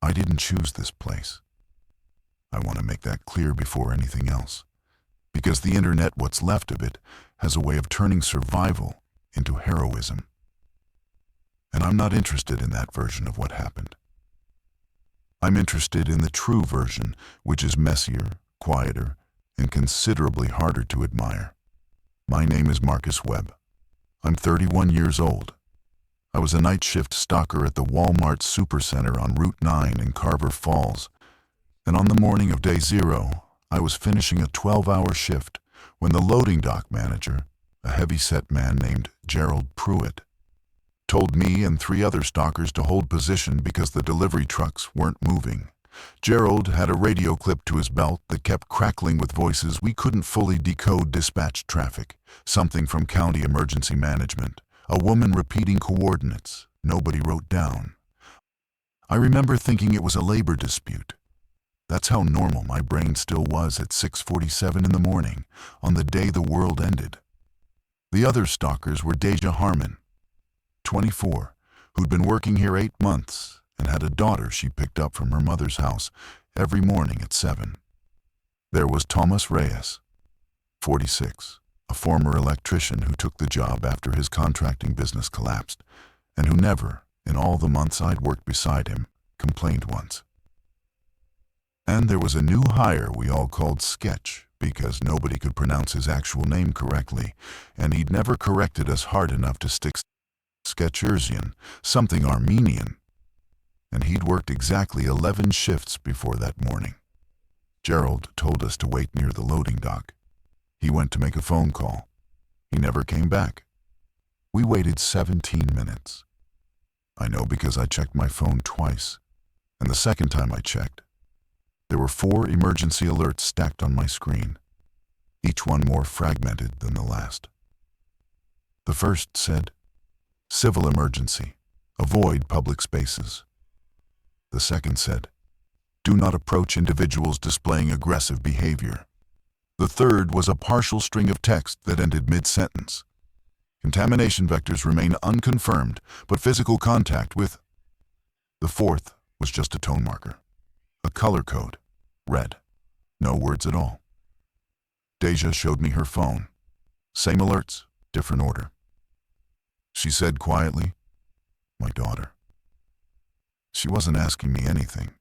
I didn't choose this place. I want to make that clear before anything else. Because the internet, what's left of it, has a way of turning survival into heroism. And I'm not interested in that version of what happened. I'm interested in the true version, which is messier, quieter, and considerably harder to admire. My name is Marcus Webb. I'm 31 years old. I was a night shift stalker at the Walmart Supercenter on Route 9 in Carver Falls, and on the morning of day 0, I was finishing a 12-hour shift when the loading dock manager, a heavy-set man named Gerald Pruitt, told me and 3 other stalkers to hold position because the delivery trucks weren't moving. Gerald had a radio clip to his belt that kept crackling with voices we couldn't fully decode. Dispatch traffic, something from county emergency management, a woman repeating coordinates nobody wrote down. I remember thinking it was a labor dispute. That's how normal my brain still was at 6:47 in the morning on the day the world ended. The other stalkers were Deja Harmon, 24, who'd been working here 8 months and had a daughter she picked up from her mother's house every morning at 7. There was Thomas Reyes, 46, a former electrician who took the job after his contracting business collapsed, and who never, in all the months I'd worked beside him, complained once. And there was a new hire we all called Sketch, because nobody could pronounce his actual name correctly, and he'd never corrected us hard enough to stick Sketchersian, something Armenian. And he'd worked exactly 11 shifts before that morning. Gerald told us to wait near the loading dock. He went to make a phone call. He never came back. We waited 17 minutes. I know because I checked my phone twice, and the second time I checked, there were 4 emergency alerts stacked on my screen, each one more fragmented than the last. The first said, "Civil emergency. Avoid public spaces." The second said, "Do not approach individuals displaying aggressive behavior." The third was a partial string of text that ended mid-sentence. "Contamination vectors remain unconfirmed, but physical contact with..." The fourth was just a tone marker, a color code, red, no words at all. Deja showed me her phone. Same alerts, different order. She said quietly, "My daughter." She wasn't asking me anything.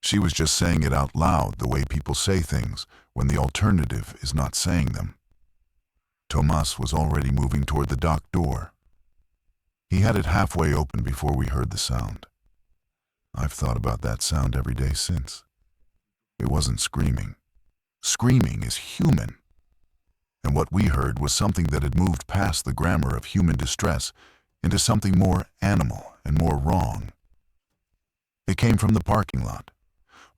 She was just saying it out loud the way people say things when the alternative is not saying them. Tomas was already moving toward the dock door. He had it halfway open before we heard the sound. I've thought about that sound every day since. It wasn't screaming. Screaming is human. And what we heard was something that had moved past the grammar of human distress into something more animal and more wrong. It came from the parking lot.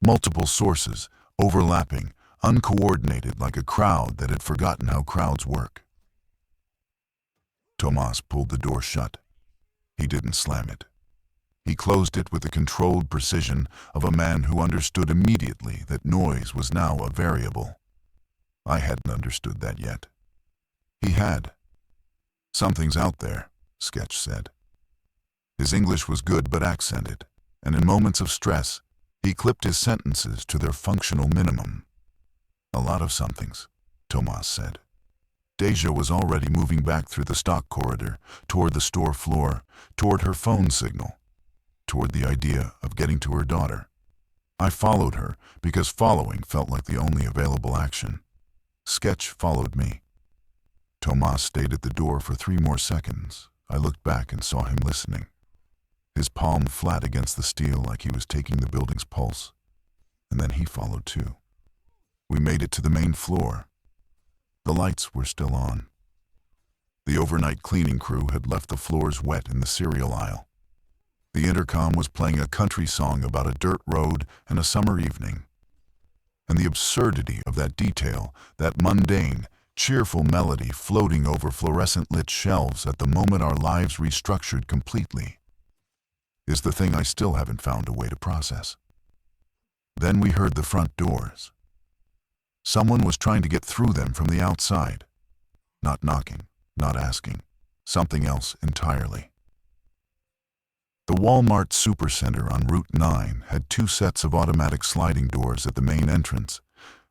Multiple sources, overlapping, uncoordinated like a crowd that had forgotten how crowds work. Tomas pulled the door shut. He didn't slam it. He closed it with the controlled precision of a man who understood immediately that noise was now a variable. I hadn't understood that yet. He had. "Something's out there," Sketch said. His English was good but accented, and in moments of stress, he clipped his sentences to their functional minimum. "A lot of somethings," Tomas said. Deja was already moving back through the stock corridor, toward the store floor, toward her phone signal, toward the idea of getting to her daughter. I followed her because following felt like the only available action. Sketch followed me. Tomas stayed at the door for 3 more seconds. I looked back and saw him listening, his palm flat against the steel like he was taking the building's pulse. And then he followed too. We made it to the main floor. The lights were still on. The overnight cleaning crew had left the floors wet in the cereal aisle. The intercom was playing a country song about a dirt road and a summer evening. And the absurdity of that detail, that mundane, cheerful melody floating over fluorescent-lit shelves at the moment our lives restructured completely, is the thing I still haven't found a way to process. Then we heard the front doors. Someone was trying to get through them from the outside. Not knocking, not asking. Something else entirely. The Walmart Supercenter on Route 9 had 2 sets of automatic sliding doors at the main entrance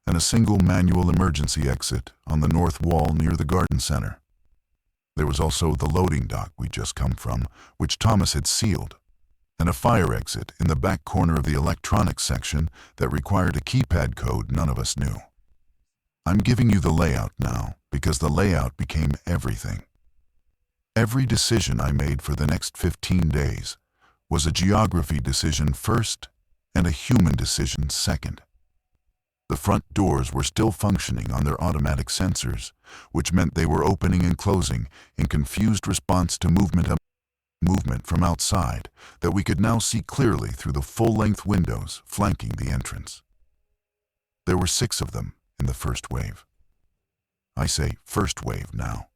and a single manual emergency exit on the north wall near the garden center. There was also the loading dock we'd just come from, which Thomas had sealed, and a fire exit in the back corner of the electronics section that required a keypad code none of us knew. I'm giving you the layout now because the layout became everything. Every decision I made for the next 15 days was a geography decision first and a human decision second. The front doors were still functioning on their automatic sensors, which meant they were opening and closing in confused response to movement from outside that we could now see clearly through the full-length windows flanking the entrance. There were 6 of them in the first wave. I say first wave now.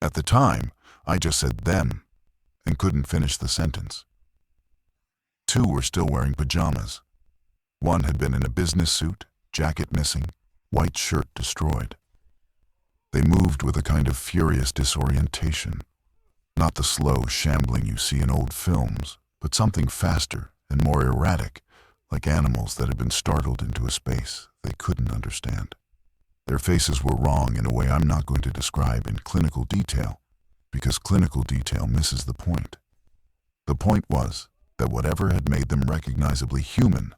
At the time, I just said them and couldn't finish the sentence. 2 were still wearing pajamas. 1 had been in a business suit, jacket missing, white shirt destroyed. They moved with a kind of furious disorientation, not the slow shambling you see in old films, but something faster and more erratic, like animals that had been startled into a space they couldn't understand. Their faces were wrong in a way I'm not going to describe in clinical detail, because clinical detail misses the point. The point was that whatever had made them recognizably human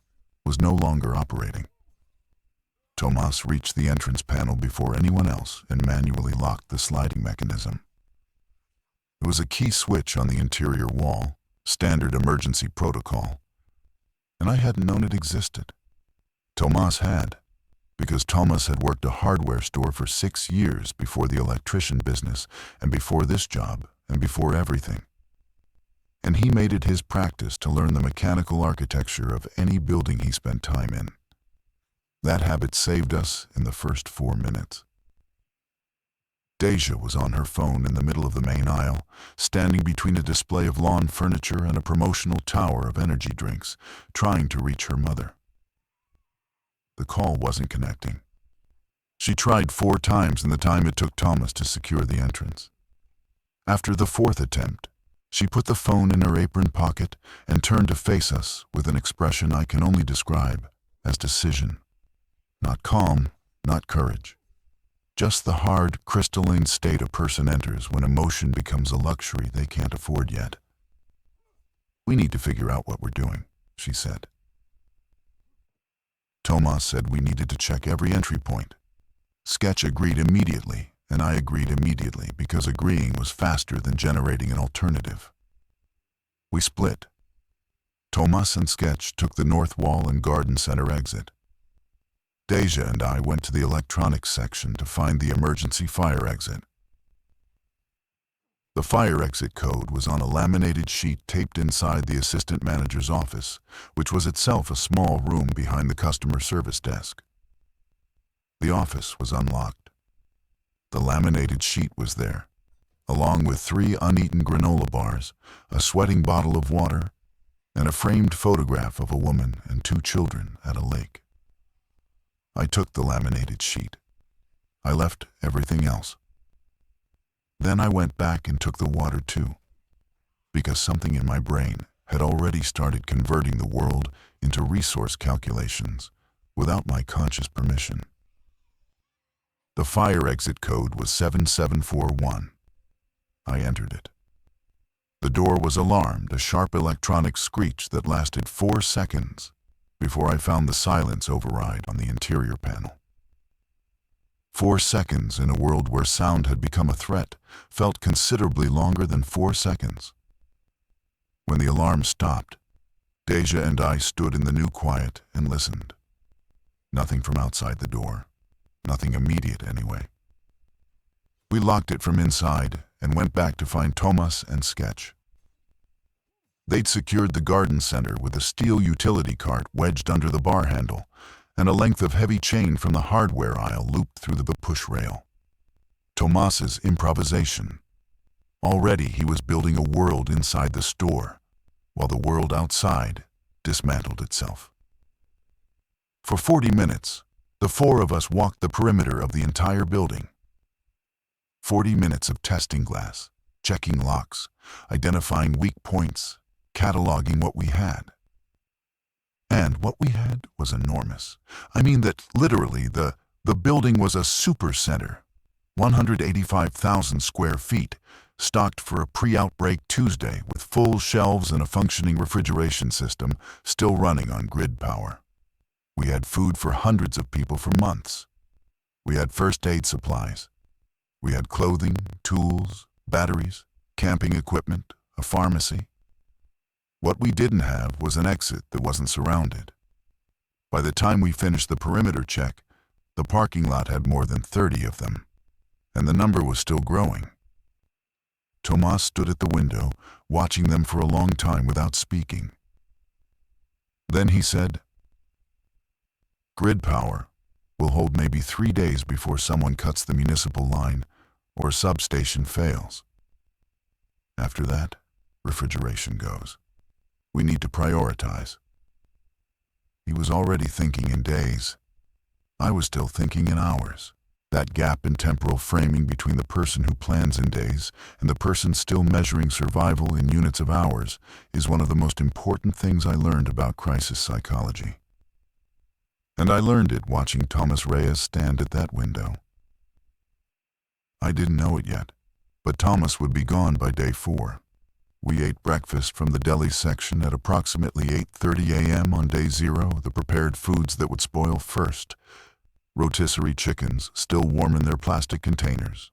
was no longer operating. Tomas reached the entrance panel before anyone else and manually locked the sliding mechanism. It was a key switch on the interior wall, standard emergency protocol, and I hadn't known it existed. Tomas had, because Thomas had worked a hardware store for 6 years before the electrician business and before this job and before everything. And he made it his practice to learn the mechanical architecture of any building he spent time in. That habit saved us in the first 4 minutes. Deja was on her phone in the middle of the main aisle, standing between a display of lawn furniture and a promotional tower of energy drinks, trying to reach her mother. The call wasn't connecting. She tried 4 times in the time it took Thomas to secure the entrance. After the 4th attempt, she put the phone in her apron pocket and turned to face us with an expression I can only describe as decision. Not calm, not courage. Just the hard, crystalline state a person enters when emotion becomes a luxury they can't afford yet. "We need to figure out what we're doing," she said. Tomas said we needed to check every entry point. Sketch agreed immediately, and I agreed immediately because agreeing was faster than generating an alternative. We split. Tomas and Sketch took the north wall and garden center exit. Deja and I went to the electronics section to find the emergency fire exit. The fire exit code was on a laminated sheet taped inside the assistant manager's office, which was itself a small room behind the customer service desk. The office was unlocked. The laminated sheet was there, along with 3 uneaten granola bars, a sweating bottle of water, and a framed photograph of a woman and 2 children at a lake. I took the laminated sheet. I left everything else. Then I went back and took the water too, because something in my brain had already started converting the world into resource calculations without my conscious permission. The fire exit code was 7741. I entered it. The door was alarmed, a sharp electronic screech that lasted 4 seconds before I found the silence override on the interior panel. 4 seconds in a world where sound had become a threat felt considerably longer than 4 seconds. When the alarm stopped, Deja and I stood in the new quiet and listened. Nothing from outside the door. Nothing immediate anyway. We locked it from inside and went back to find Tomas and Sketch. They'd secured the garden center with a steel utility cart wedged under the bar handle, and a length of heavy chain from the hardware aisle looped through the push rail. Tomas's improvisation. Already he was building a world inside the store, while the world outside dismantled itself. For 40 minutes, the 4 of us walked the perimeter of the entire building. 40 minutes of testing glass, checking locks, identifying weak points, cataloging what we had. And what we had was enormous. I mean that literally the building was a supercenter, 185,000 square feet, stocked for a pre-outbreak Tuesday with full shelves and a functioning refrigeration system still running on grid power. We had food for hundreds of people for months. We had first aid supplies. We had clothing, tools, batteries, camping equipment, a pharmacy. What we didn't have was an exit that wasn't surrounded. By the time we finished the perimeter check, the parking lot had more than 30 of them, and the number was still growing. Tomas stood at the window, watching them for a long time without speaking. Then he said, "Grid power will hold maybe 3 days before someone cuts the municipal line or a substation fails. After that, refrigeration goes. We need to prioritize." He was already thinking in days. I was still thinking in hours. That gap in temporal framing between the person who plans in days and the person still measuring survival in units of hours is one of the most important things I learned about crisis psychology. And I learned it watching Thomas Reyes stand at that window. I didn't know it yet, but Thomas would be gone by day 4. We ate breakfast from the deli section at approximately 8:30 a.m. on day 0, the prepared foods that would spoil first. Rotisserie chickens, still warm in their plastic containers.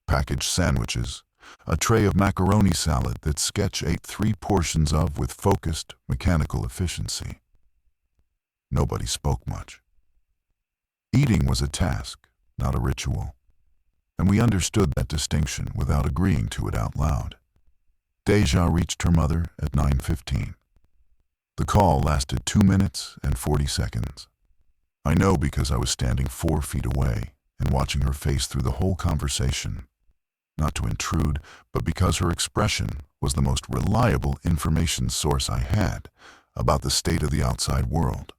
Packaged sandwiches. A tray of macaroni salad that Sketch ate 3 portions of with focused, mechanical efficiency. Nobody spoke much. Eating was a task, not a ritual. And we understood that distinction without agreeing to it out loud. Deja reached her mother at 9:15. The call lasted 2 minutes and 40 seconds. I know because I was standing 4 feet away and watching her face through the whole conversation. Not to intrude, but because her expression was the most reliable information source I had about the state of the outside world.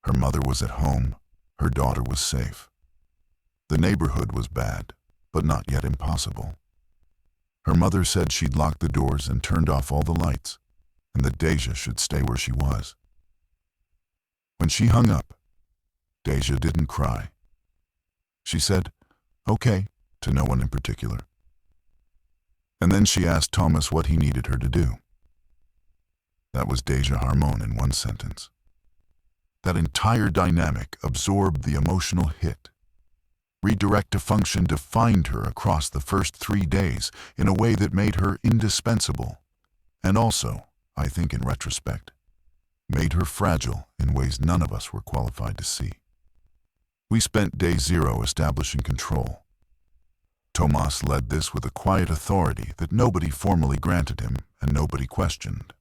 Her mother was at home, her daughter was safe. The neighborhood was bad, but not yet impossible. Her mother said she'd locked the doors and turned off all the lights, and that Deja should stay where she was. When she hung up, Deja didn't cry. She said, "Okay," to no one in particular. And then she asked Thomas what he needed her to do. That was Deja Harmon in one sentence. That entire dynamic absorbed the emotional hit. Redirect to function defined her across the first 3 days in a way that made her indispensable, and also, I think in retrospect, made her fragile in ways none of us were qualified to see. We spent day 0 establishing control. Tomas led this with a quiet authority that nobody formally granted him and nobody questioned.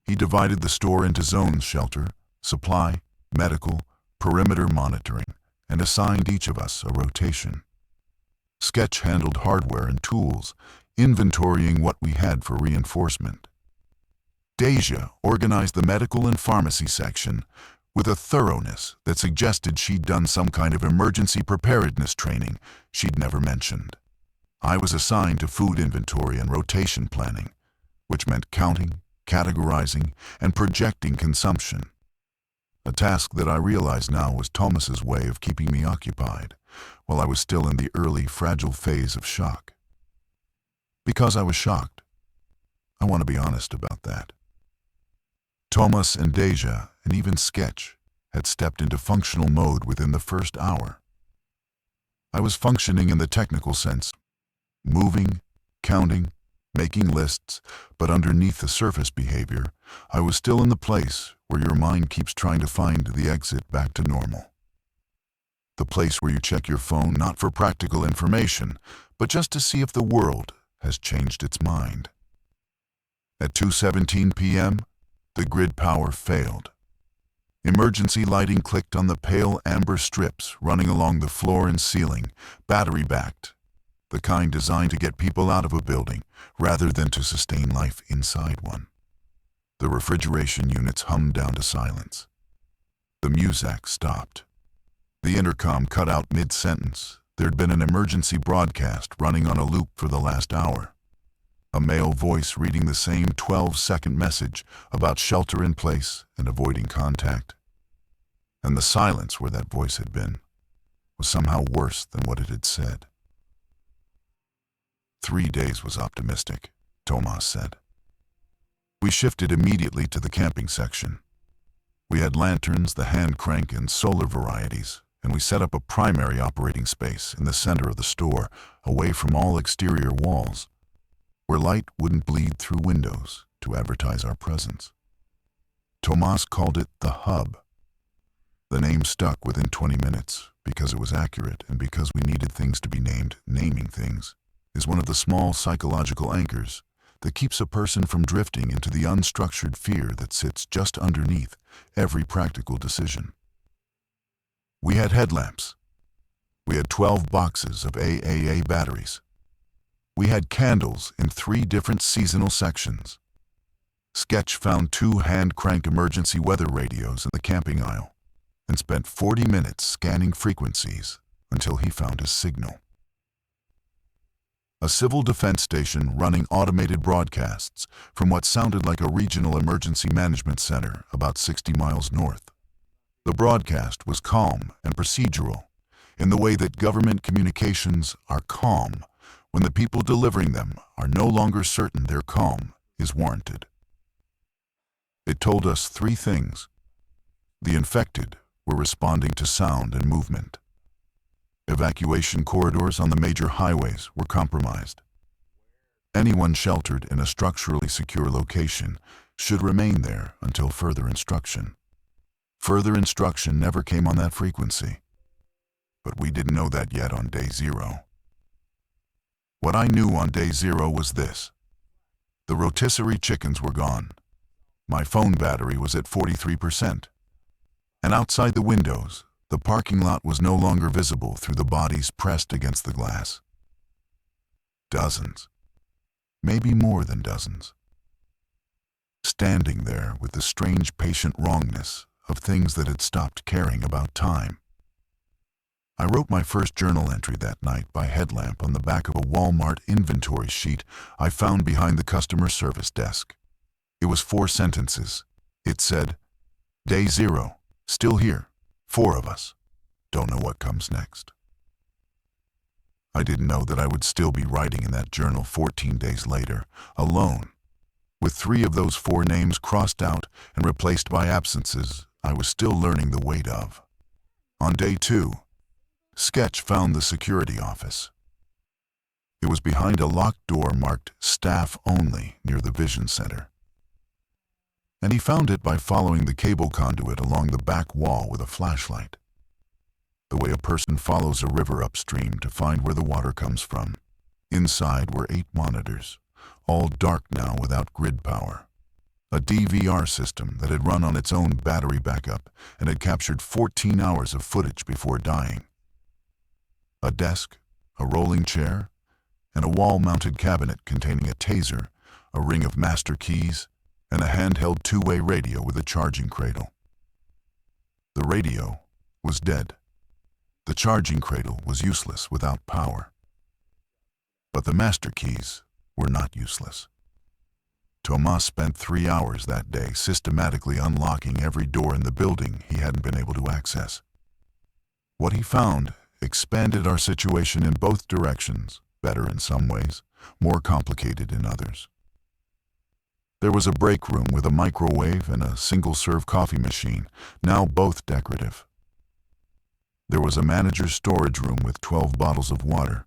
He divided the store into zones: shelter, supply, medical, perimeter monitoring, and assigned each of us a rotation. Sketch handled hardware and tools, inventorying what we had for reinforcement. Deja organized the medical and pharmacy section with a thoroughness that suggested she'd done some kind of emergency preparedness training she'd never mentioned. I was assigned to food inventory and rotation planning, which meant counting, categorizing, and projecting consumption. A task that I realize now was Thomas's way of keeping me occupied, while I was still in the early, fragile phase of shock. Because I was shocked. I want to be honest about that. Thomas and Deja, and even Sketch, had stepped into functional mode within the first hour. I was functioning in the technical sense, moving, counting, making lists, but underneath the surface behavior, I was still in the place where your mind keeps trying to find the exit back to normal. The place where you check your phone not for practical information, but just to see if the world has changed its mind. At 2:17 p.m., the grid power failed. Emergency lighting clicked on the pale amber strips running along the floor and ceiling, battery-backed, the kind designed to get people out of a building rather than to sustain life inside one. The refrigeration units hummed down to silence. The Muzak stopped. The intercom cut out mid-sentence, There'd been an emergency broadcast running on a loop for the last hour. A male voice reading the same 12-second message about shelter in place and avoiding contact. And the silence where that voice had been was somehow worse than what it had said. 3 days was optimistic, Tomas said. We shifted immediately to the camping section. We had lanterns, the hand crank, and solar varieties, and we set up a primary operating space in the center of the store, away from all exterior walls, where light wouldn't bleed through windows to advertise our presence. Tomas called it the hub. The name stuck within 20 minutes because it was accurate and because we needed things to be named. Naming things is one of the small psychological anchors that keeps a person from drifting into the unstructured fear that sits just underneath every practical decision. We had headlamps. We had 12 boxes of AAA batteries. We had candles in 3 different seasonal sections. Sketch found 2 hand-crank emergency weather radios in the camping aisle and spent 40 minutes scanning frequencies until he found a signal. A civil defense station running automated broadcasts from what sounded like a regional emergency management center about 60 miles north. The broadcast was calm and procedural, in the way that government communications are calm when the people delivering them are no longer certain their calm is warranted. It told us 3 things. The infected were responding to sound and movement. Evacuation corridors on the major highways were compromised. Anyone sheltered in a structurally secure location should remain there until further instruction. Further instruction never came on that frequency. But we didn't know that yet on day 0. What I knew on day 0 was this. The rotisserie chickens were gone. My phone battery was at 43%. And outside the windows, the parking lot was no longer visible through the bodies pressed against the glass. Dozens, maybe more than dozens. Standing there with the strange patient wrongness of things that had stopped caring about time. I wrote my first journal entry that night by headlamp on the back of a Walmart inventory sheet I found behind the customer service desk. It was 4 sentences. It said, "Day 0, still here, 4 of us. Don't know what comes next." I didn't know that I would still be writing in that journal 14 days later, alone, with 3 of those 4 names crossed out and replaced by absences I was still learning the weight of. On day 2, Sketch found the security office. It was behind a locked door marked "Staff Only" near the Vision Center. And he found it by following the cable conduit along the back wall with a flashlight, the way a person follows a river upstream to find where the water comes from. Inside were 8 monitors, all dark now without grid power. A DVR system that had run on its own battery backup and had captured 14 hours of footage before dying. A desk, a rolling chair, and a wall-mounted cabinet containing a taser, a ring of master keys, and a handheld 2-way radio with a charging cradle. The radio was dead. The charging cradle was useless without power. But the master keys were not useless. Tomas spent 3 hours that day systematically unlocking every door in the building he hadn't been able to access. What he found expanded our situation in both directions, better in some ways, more complicated in others. There was a break room with a microwave and a single-serve coffee machine, now both decorative. There was a manager's storage room with 12 bottles of water,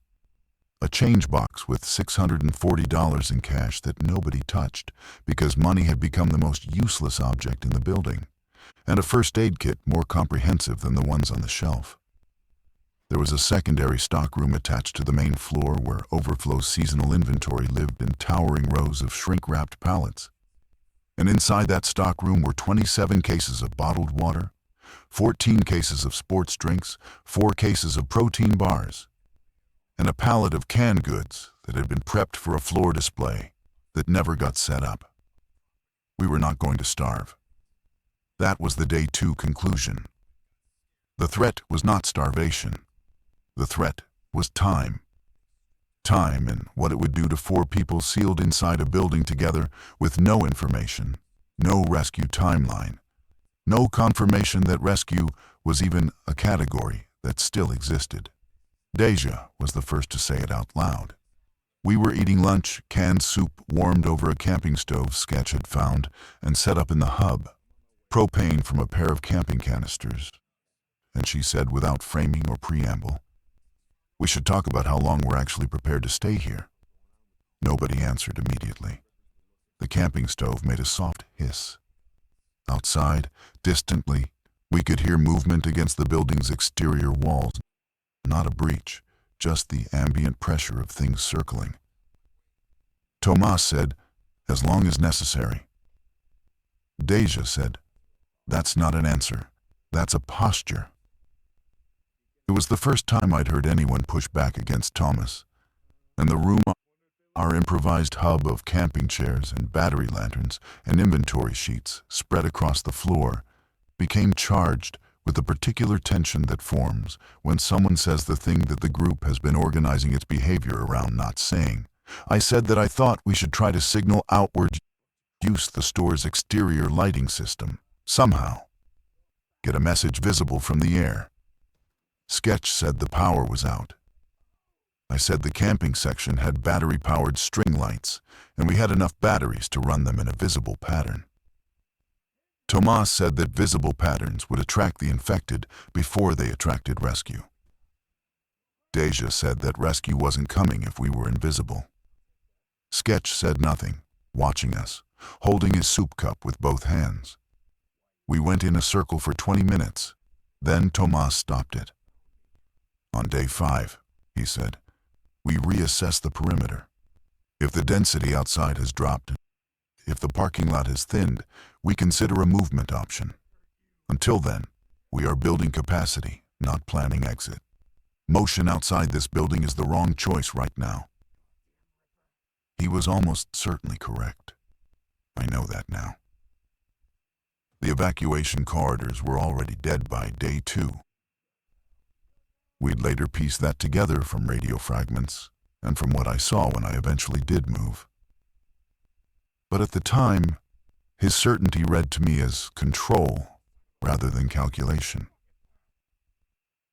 a change box with $640 in cash that nobody touched because money had become the most useless object in the building, and a first aid kit more comprehensive than the ones on the shelf. There was a secondary stockroom attached to the main floor where overflow seasonal inventory lived in towering rows of shrink-wrapped pallets. And inside that stockroom were 27 cases of bottled water, 14 cases of sports drinks, 4 cases of protein bars, and a pallet of canned goods that had been prepped for a floor display that never got set up. We were not going to starve. That was the day 2 conclusion. The threat was not starvation. The threat was time. Time and what it would do to 4 people sealed inside a building together with no information, no rescue timeline, no confirmation that rescue was even a category that still existed. Deja was the first to say it out loud. We were eating lunch, canned soup warmed over a camping stove Sketch had found and set up in the hub, propane from a pair of camping canisters. And she said without framing or preamble, "We should talk about how long we're actually prepared to stay here." Nobody answered immediately. The camping stove made a soft hiss. Outside, distantly, we could hear movement against the building's exterior walls. Not a breach, just the ambient pressure of things circling. Tomas said, "As long as necessary." Deja said, "That's not an answer. That's a posture." It was the first time I'd heard anyone push back against Thomas, and the room, our improvised hub of camping chairs and battery lanterns and inventory sheets spread across the floor, became charged with the particular tension that forms when someone says the thing that the group has been organizing its behavior around not saying. I said that I thought we should try to signal outward use the store's exterior lighting system, somehow. Get a message visible from the air. Sketch said the power was out. I said the camping section had battery-powered string lights, and we had enough batteries to run them in a visible pattern. Tomas said that visible patterns would attract the infected before they attracted rescue. Deja said that rescue wasn't coming if we were invisible. Sketch said nothing, watching us, holding his soup cup with both hands. We went in a circle for 20 minutes. Then Tomas stopped it. "On day 5, he said, "we reassess the perimeter. If the density outside has dropped, if the parking lot has thinned, we consider a movement option. Until then, we are building capacity, not planning exit. Motion outside this building is the wrong choice right now." He was almost certainly correct. I know that now. The evacuation corridors were already dead by day 2. We'd later piece that together from radio fragments and from what I saw when I eventually did move. But at the time, his certainty read to me as control rather than calculation.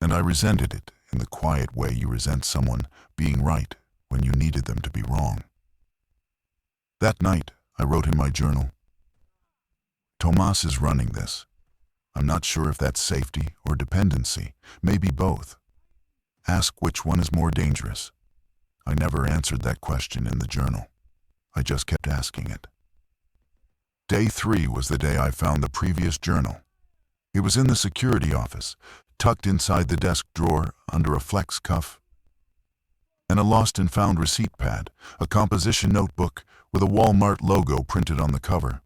And I resented it in the quiet way you resent someone being right when you needed them to be wrong. That night, I wrote in my journal, "Tomas is running this. I'm not sure if that's safety or dependency, maybe both. Ask which one is more dangerous." I never answered that question in the journal. I just kept asking it. Day 3 was the day I found the previous journal. It was in the security office, tucked inside the desk drawer under a flex cuff, and a lost and found receipt pad, a composition notebook with a Walmart logo printed on the cover.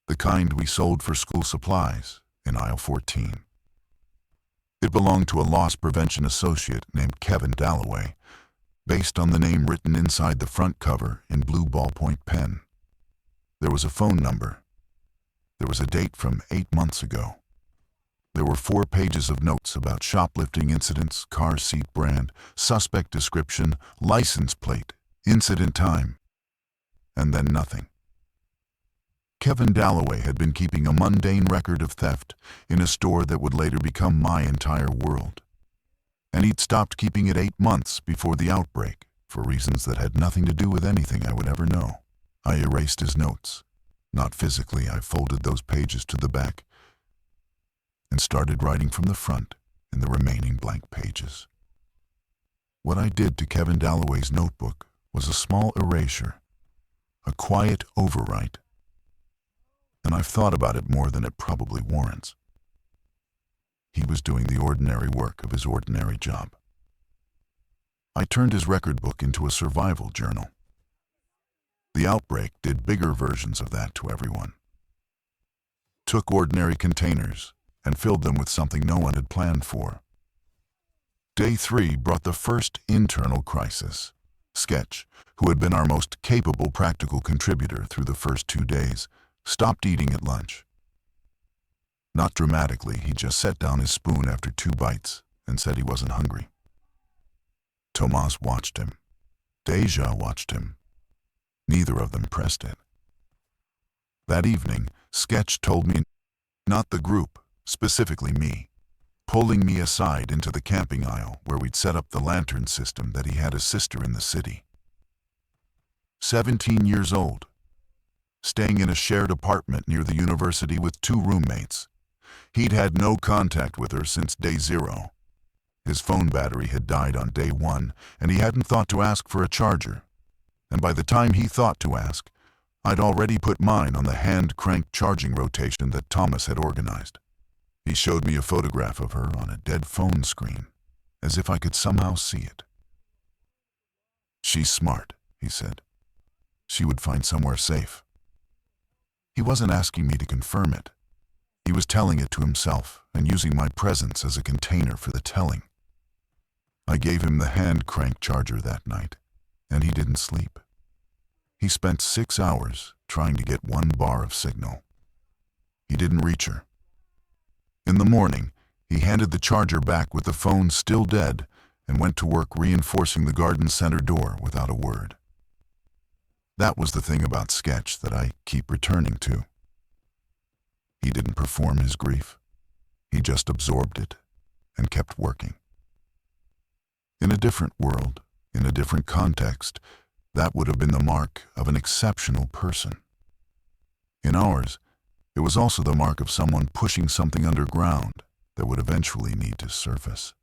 The kind we sold for school supplies in aisle 14. It belonged to a loss prevention associate named Kevin Dalloway, based on the name written inside the front cover in blue ballpoint pen. There was a phone number. There was a date from 8 months ago. There were 4 pages of notes about shoplifting incidents, car seat brand, suspect description, license plate, incident time, and then nothing. Kevin Dalloway had been keeping a mundane record of theft in a store that would later become my entire world. And he'd stopped keeping it 8 months before the outbreak, for reasons that had nothing to do with anything I would ever know. I erased his notes. Not physically, I folded those pages to the back and started writing from the front in the remaining blank pages. What I did to Kevin Dalloway's notebook was a small erasure, a quiet overwrite, and I've thought about it more than it probably warrants. He was doing the ordinary work of his ordinary job. I turned his record book into a survival journal. The outbreak did bigger versions of that to everyone. Took ordinary containers and filled them with something no one had planned for. Day 3 brought the first internal crisis. Sketch, who had been our most capable practical contributor through the first 2 days, stopped eating at lunch. Not dramatically, he just set down his spoon after 2 bites and said he wasn't hungry. Tomas watched him. Deja watched him. Neither of them pressed it. That evening, Sketch told me, not the group, specifically me, pulling me aside into the camping aisle where we'd set up the lantern system, that he had a sister in the city. 17 years old, staying in a shared apartment near the university with 2 roommates. He'd had no contact with her since day 0. His phone battery had died on day 1, and he hadn't thought to ask for a charger. And by the time he thought to ask, I'd already put mine on the hand-crank charging rotation that Thomas had organized. He showed me a photograph of her on a dead phone screen, as if I could somehow see it. "She's smart," he said. "She would find somewhere safe." He wasn't asking me to confirm it. He was telling it to himself and using my presence as a container for the telling. I gave him the hand-crank charger that night, and he didn't sleep. He spent 6 hours trying to get 1 bar of signal. He didn't reach her. In the morning, he handed the charger back with the phone still dead and went to work reinforcing the garden center door without a word. That was the thing about Sketch that I keep returning to. He didn't perform his grief. He just absorbed it and kept working. In a different world, in a different context, that would have been the mark of an exceptional person. In ours, it was also the mark of someone pushing something underground that would eventually need to surface.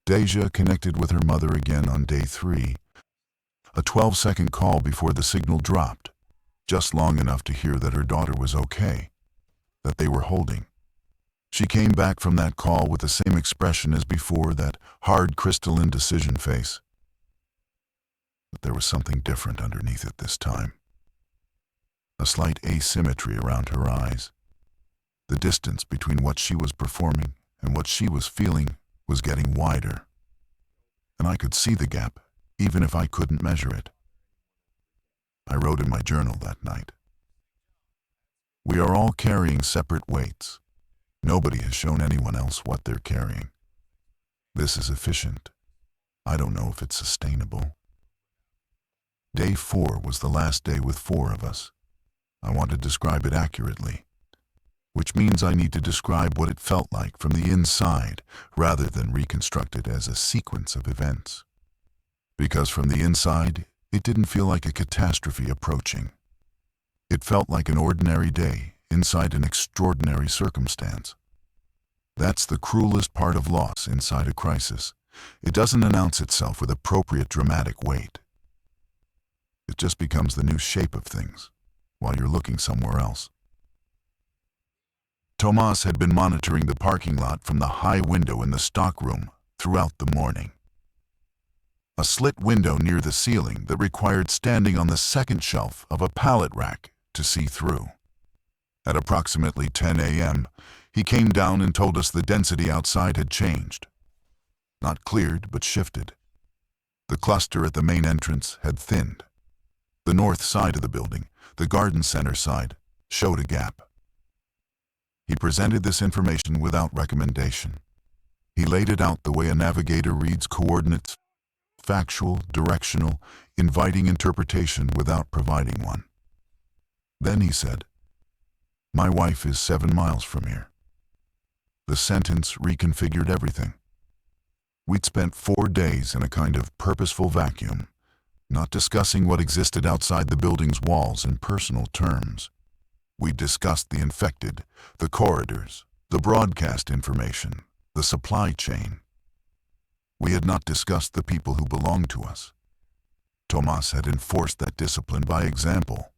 Deja connected with her mother again on day 3, a 12-second call before the signal dropped, just long enough to hear that her daughter was okay, that they were holding. She came back from that call with the same expression as before, that hard crystalline decision face. But there was something different underneath it this time. A slight asymmetry around her eyes. The distance between what she was performing and what she was feeling was getting wider. And I could see the gap, even if I couldn't measure it. I wrote in my journal that night. We are all carrying separate weights. Nobody has shown anyone else what they're carrying. This is efficient. I don't know if it's sustainable. Day 4 was the last day with 4 of us. I want to describe it accurately, which means I need to describe what it felt like from the inside rather than reconstruct it as a sequence of events. Because from the inside, it didn't feel like a catastrophe approaching. It felt like an ordinary day inside an extraordinary circumstance. That's the cruelest part of loss inside a crisis. It doesn't announce itself with appropriate dramatic weight. It just becomes the new shape of things while you're looking somewhere else. Tomas had been monitoring the parking lot from the high window in the stockroom throughout the morning. A slit window near the ceiling that required standing on the second shelf of a pallet rack to see through. At approximately 10 a.m., he came down and told us the density outside had changed. Not cleared, but shifted. The cluster at the main entrance had thinned. The north side of the building, the garden center side, showed a gap. He presented this information without recommendation. He laid it out the way a navigator reads coordinates, factual, directional, inviting interpretation without providing one. Then he said, "My wife is 7 miles from here." The sentence reconfigured everything. We'd spent 4 days in a kind of purposeful vacuum, not discussing what existed outside the building's walls in personal terms. We discussed the infected, the corridors, the broadcast information, the supply chain. We had not discussed the people who belonged to us. Tomas had enforced that discipline by example,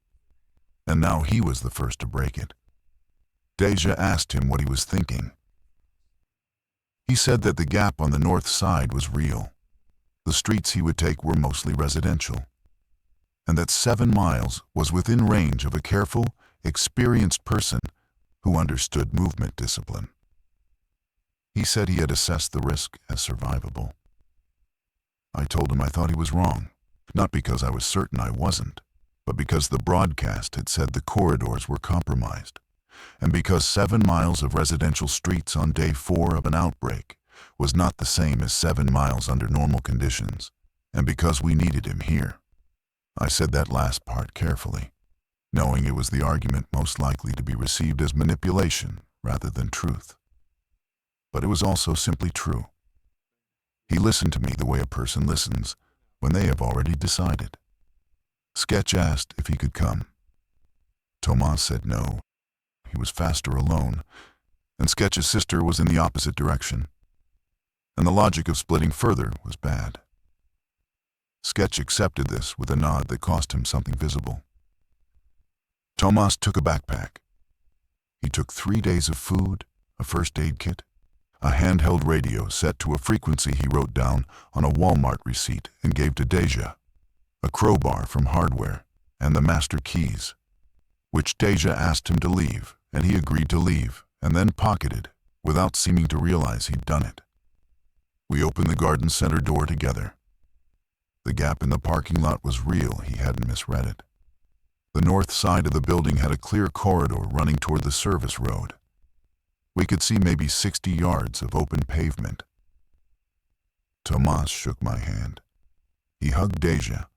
and now he was the first to break it. Deja asked him what he was thinking. He said that the gap on the north side was real. The streets he would take were mostly residential, and that 7 miles was within range of a careful, experienced person who understood movement discipline. He said he had assessed the risk as survivable. I told him I thought he was wrong, not because I was certain I wasn't, but because the broadcast had said the corridors were compromised, and because 7 miles of residential streets on day 4 of an outbreak was not the same as 7 miles under normal conditions, and because we needed him here. I said that last part carefully, knowing it was the argument most likely to be received as manipulation rather than truth. But it was also simply true. He listened to me the way a person listens when they have already decided. Sketch asked if he could come. Tomas said no. He was faster alone, and Sketch's sister was in the opposite direction, and the logic of splitting further was bad. Sketch accepted this with a nod that cost him something visible. Tomas took a backpack. He took 3 days of food, a first aid kit, a handheld radio set to a frequency he wrote down on a Walmart receipt and gave to Deja, a crowbar from hardware, and the master keys, which Deja asked him to leave, and he agreed to leave, and then pocketed, without seeming to realize he'd done it. We opened the garden center door together. The gap in the parking lot was real, he hadn't misread it. The north side of the building had a clear corridor running toward the service road. We could see maybe 60 yards of open pavement. Tomas shook my hand. He hugged Deja.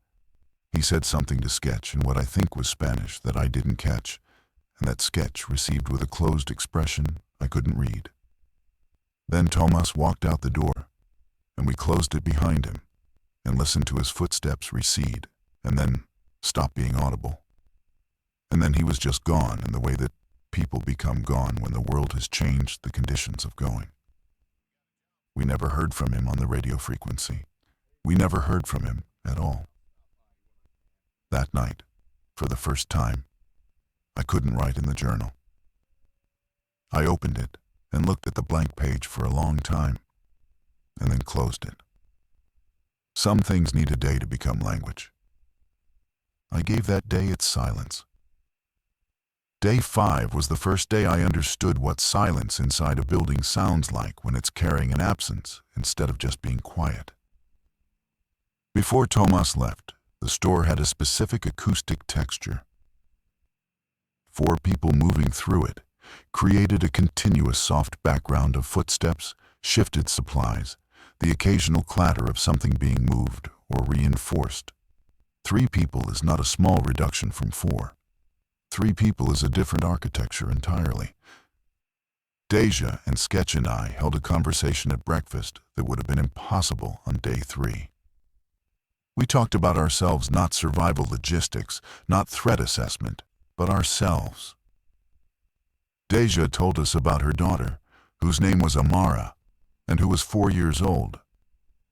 He said something to Sketch in what I think was Spanish that I didn't catch, and that Sketch received with a closed expression I couldn't read. Then Tomas walked out the door, and we closed it behind him, and listened to his footsteps recede, and then stop being audible. And then he was just gone in the way that people become gone when the world has changed the conditions of going. We never heard from him on the radio frequency. We never heard from him at all. That night, for the first time, I couldn't write in the journal. I opened it and looked at the blank page for a long time, and then closed it. Some things need a day to become language. I gave that day its silence. Day 5 was the first day I understood what silence inside a building sounds like when it's carrying an absence instead of just being quiet. Before Tomas left, the store had a specific acoustic texture. 4 people moving through it created a continuous soft background of footsteps, shifted supplies, the occasional clatter of something being moved or reinforced. 3 people is not a small reduction from 4. 3 people is a different architecture entirely. Deja and Sketch and I held a conversation at breakfast that would have been impossible on day 3. We talked about ourselves, not survival logistics, not threat assessment, but ourselves. Deja told us about her daughter, whose name was Amara, and who was 4 years old,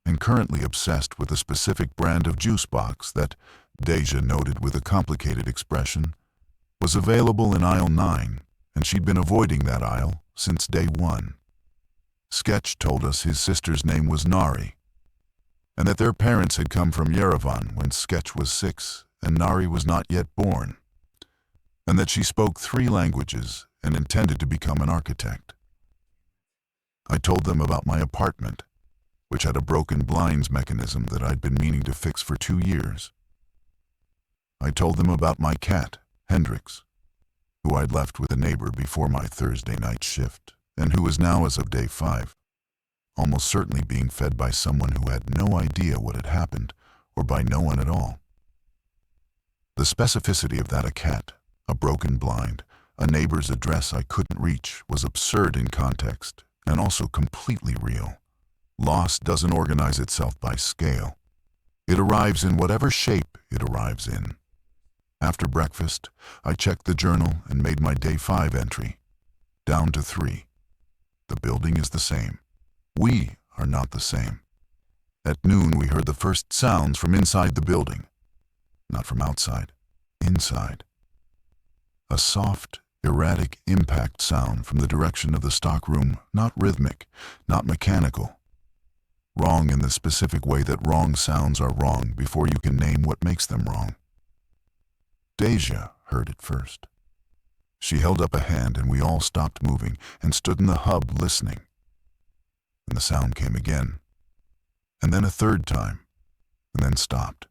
and currently obsessed with a specific brand of juice box that, Deja noted with a complicated expression, was available in aisle 9, and she'd been avoiding that aisle since day 1. Sketch told us his sister's name was Nari, and that their parents had come from Yerevan when Sketch was 6 and Nari was not yet born, and that she spoke 3 languages and intended to become an architect. I told them about my apartment, which had a broken blinds mechanism that I'd been meaning to fix for 2 years. I told them about my cat, Hendrix, who I'd left with a neighbor before my Thursday night shift, and who was now, as of day 5, almost certainly being fed by someone who had no idea what had happened, or by no one at all. The specificity of that a cat, a broken blind, a neighbor's address I couldn't reach was absurd in context, and also completely real. Loss doesn't organize itself by scale. It arrives in whatever shape it arrives in. After breakfast, I checked the journal and made my day 5 entry. Down to 3. The building is the same. We are not the same. At noon, we heard the first sounds from inside the building. Not from outside, inside. A soft, erratic impact sound from the direction of the stockroom, not rhythmic, not mechanical. Wrong in the specific way that wrong sounds are wrong before you can name what makes them wrong. Deja heard it first. She held up a hand and we all stopped moving and stood in the hub listening. And the sound came again, and then a third time, and then stopped.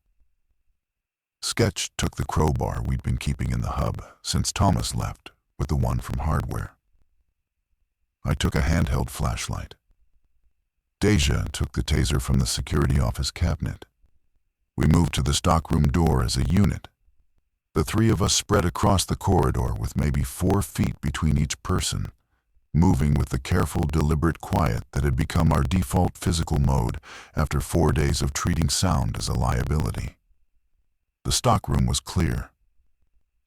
Sketch took the crowbar we'd been keeping in the hub since Thomas left with the one from hardware. I took a handheld flashlight. Deja took the taser from the security office cabinet. We moved to the stockroom door as a unit. The three of us spread across the corridor with maybe 4 feet between each person, moving with the careful, deliberate quiet that had become our default physical mode after 4 days of treating sound as a liability. The stockroom was clear.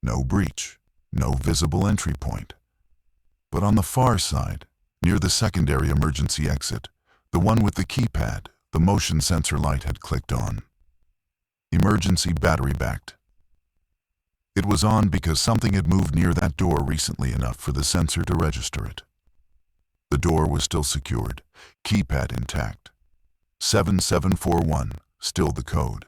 No breach, no visible entry point. But on the far side, near the secondary emergency exit, the one with the keypad, the motion sensor light had clicked on. Emergency battery backed. It was on because something had moved near that door recently enough for the sensor to register it. The door was still secured, keypad intact. 7741, still the code.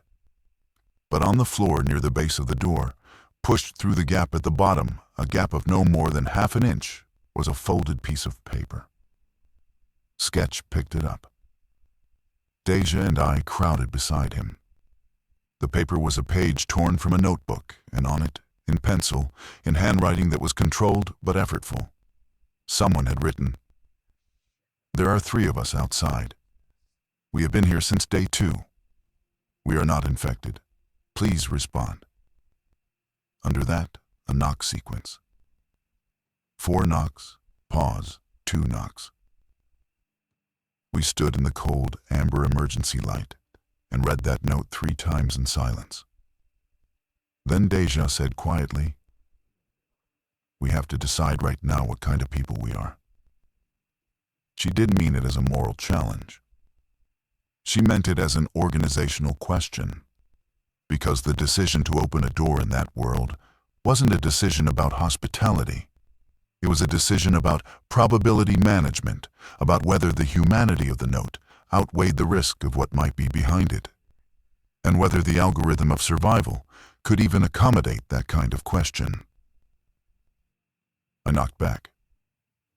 But on the floor near the base of the door, pushed through the gap at the bottom, a gap of no more than half an inch, was a folded piece of paper. Sketch picked it up. Deja and I crowded beside him. The paper was a page torn from a notebook, and on it, in pencil, in handwriting that was controlled but effortful, someone had written, "There are 3 of us outside. We have been here since day 2. We are not infected. Please respond." Under that, a knock sequence. 4 knocks, pause, 2 knocks. We stood in the cold, amber emergency light and read that note 3 times in silence. Then Deja said quietly, "We have to decide right now what kind of people we are." She didn't mean it as a moral challenge. She meant it as an organizational question, because the decision to open a door in that world wasn't a decision about hospitality. It was a decision about probability management, about whether the humanity of the note outweighed the risk of what might be behind it, and whether the algorithm of survival could even accommodate that kind of question. I knocked back.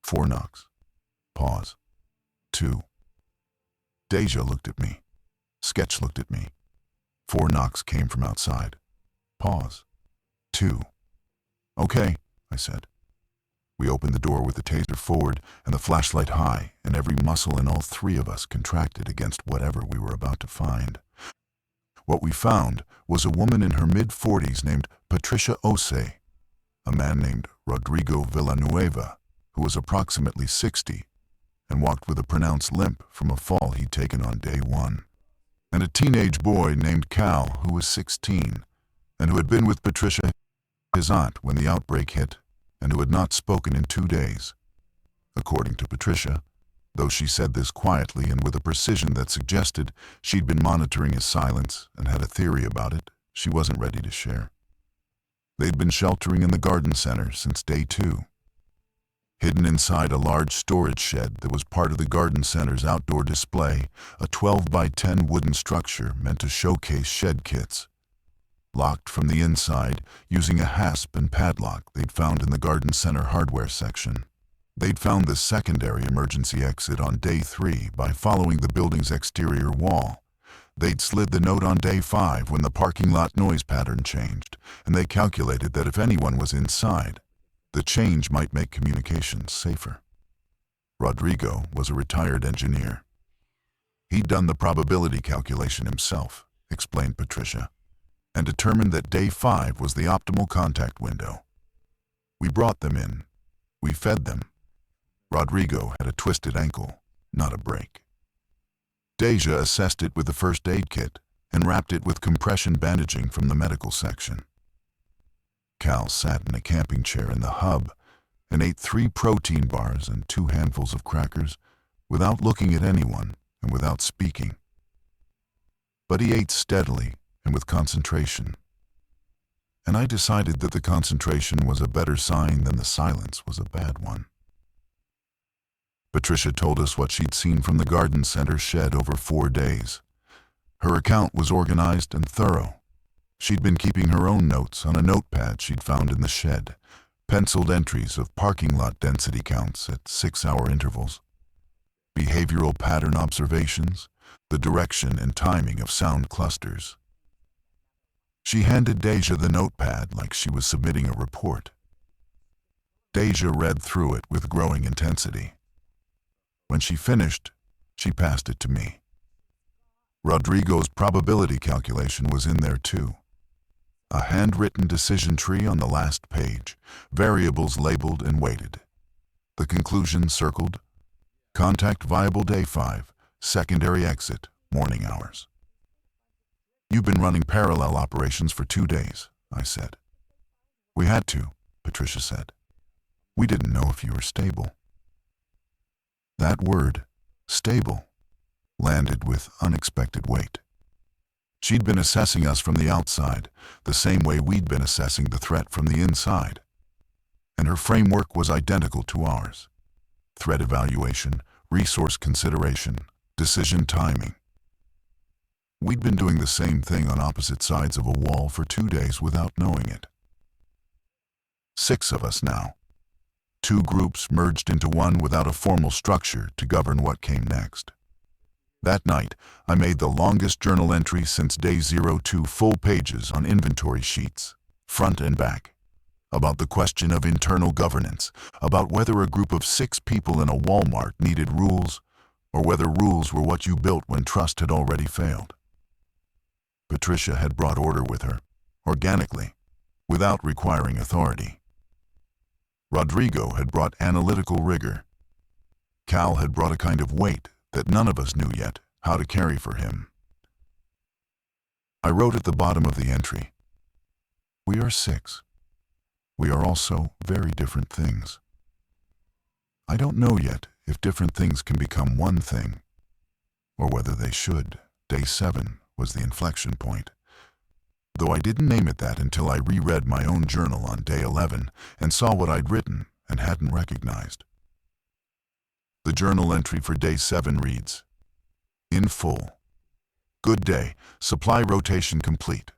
4 knocks. Pause. 2. Deja looked at me. Sketch looked at me. 4 knocks came from outside. Pause. 2. "Okay," I said. We opened the door with the taser forward and the flashlight high, and every muscle in all 3 of us contracted against whatever we were about to find. What we found was a woman in her mid-40s named Patricia Ose, a man named Rodrigo Villanueva, who was approximately 60 and walked with a pronounced limp from a fall he'd taken on day 1, and a teenage boy named Cal, who was 16 and who had been with Patricia, his aunt, when the outbreak hit, and who had not spoken in 2 days. According to Patricia, though she said this quietly and with a precision that suggested she'd been monitoring his silence and had a theory about it, she wasn't ready to share. They'd been sheltering in the garden center since day 2. Hidden inside a large storage shed that was part of the garden center's outdoor display, a 12 by 10 wooden structure meant to showcase shed kits. Locked from the inside using a hasp and padlock they'd found in the garden center hardware section. They'd found the secondary emergency exit on day 3 by following the building's exterior wall. They'd slid the note on day 5 when the parking lot noise pattern changed, and they calculated that if anyone was inside, the change might make communications safer. Rodrigo was a retired engineer. He'd done the probability calculation himself, explained Patricia, and determined that day 5 was the optimal contact window. We brought them in. We fed them. Rodrigo had a twisted ankle, not a break. Deja assessed it with the first aid kit and wrapped it with compression bandaging from the medical section. Cal sat in a camping chair in the hub and ate 3 protein bars and 2 handfuls of crackers without looking at anyone and without speaking. But he ate steadily and with concentration. And I decided that the concentration was a better sign than the silence was a bad one. Patricia told us what she'd seen from the garden center shed over 4 days. Her account was organized and thorough. She'd been keeping her own notes on a notepad she'd found in the shed, penciled entries of parking lot density counts at 6-hour intervals, behavioral pattern observations, the direction and timing of sound clusters. She handed Deja the notepad like she was submitting a report. Deja read through it with growing intensity. When she finished, She passed it to me. Rodrigo's probability calculation was in there too. A handwritten decision tree on the last page, variables labeled and weighted. The conclusion circled: contact viable day 5, secondary exit, morning hours. You've been running parallel operations for 2 days, I said. We had to, Patricia said. We didn't know if you were stable. That word, stable, landed with unexpected weight. She'd been assessing us from the outside, the same way we'd been assessing the threat from the inside. And her framework was identical to ours. Threat evaluation, resource consideration, decision timing. We'd been doing the same thing on opposite sides of a wall for 2 days without knowing it. 6 of us now. 2 groups merged into one without a formal structure to govern what came next. That night, I made the longest journal entry since day 0, 2 full pages on inventory sheets, front and back, about the question of internal governance, about whether a group of 6 people in a Walmart needed rules, or whether rules were what you built when trust had already failed. Patricia had brought order with her, organically, without requiring authority. Rodrigo had brought analytical rigor. Cal had brought a kind of weight that none of us knew yet how to carry for him. I wrote at the bottom of the entry, "We are 6. We are also very different things. I don't know yet if different things can become one thing, or whether they should." Day 7 was the inflection point, though I didn't name it that until I reread my own journal on day 11 and saw what I'd written and hadn't recognized. The journal entry for day 7 reads, "In full. Good day. Supply rotation complete.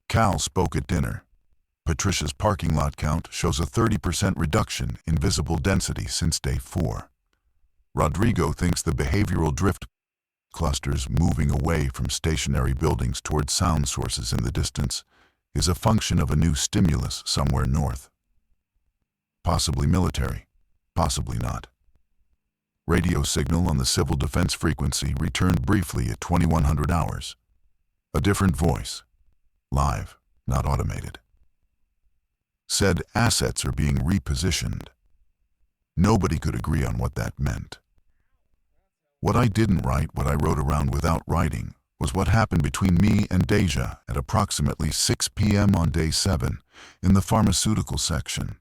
Cal spoke at dinner. Patricia's parking lot count shows a 30% reduction in visible density since day 4. Rodrigo thinks the behavioral drift clusters moving away from stationary buildings toward sound sources in the distance is a function of a new stimulus somewhere north. Possibly military, possibly not. Radio signal on the civil defense frequency returned briefly at 2100 hours. A different voice, live, not automated. Said assets are being repositioned. Nobody could agree on what that meant. What I didn't write, what I wrote around without writing, was what happened between me and Deja at approximately 6 p.m. on day 7 in the pharmaceutical section,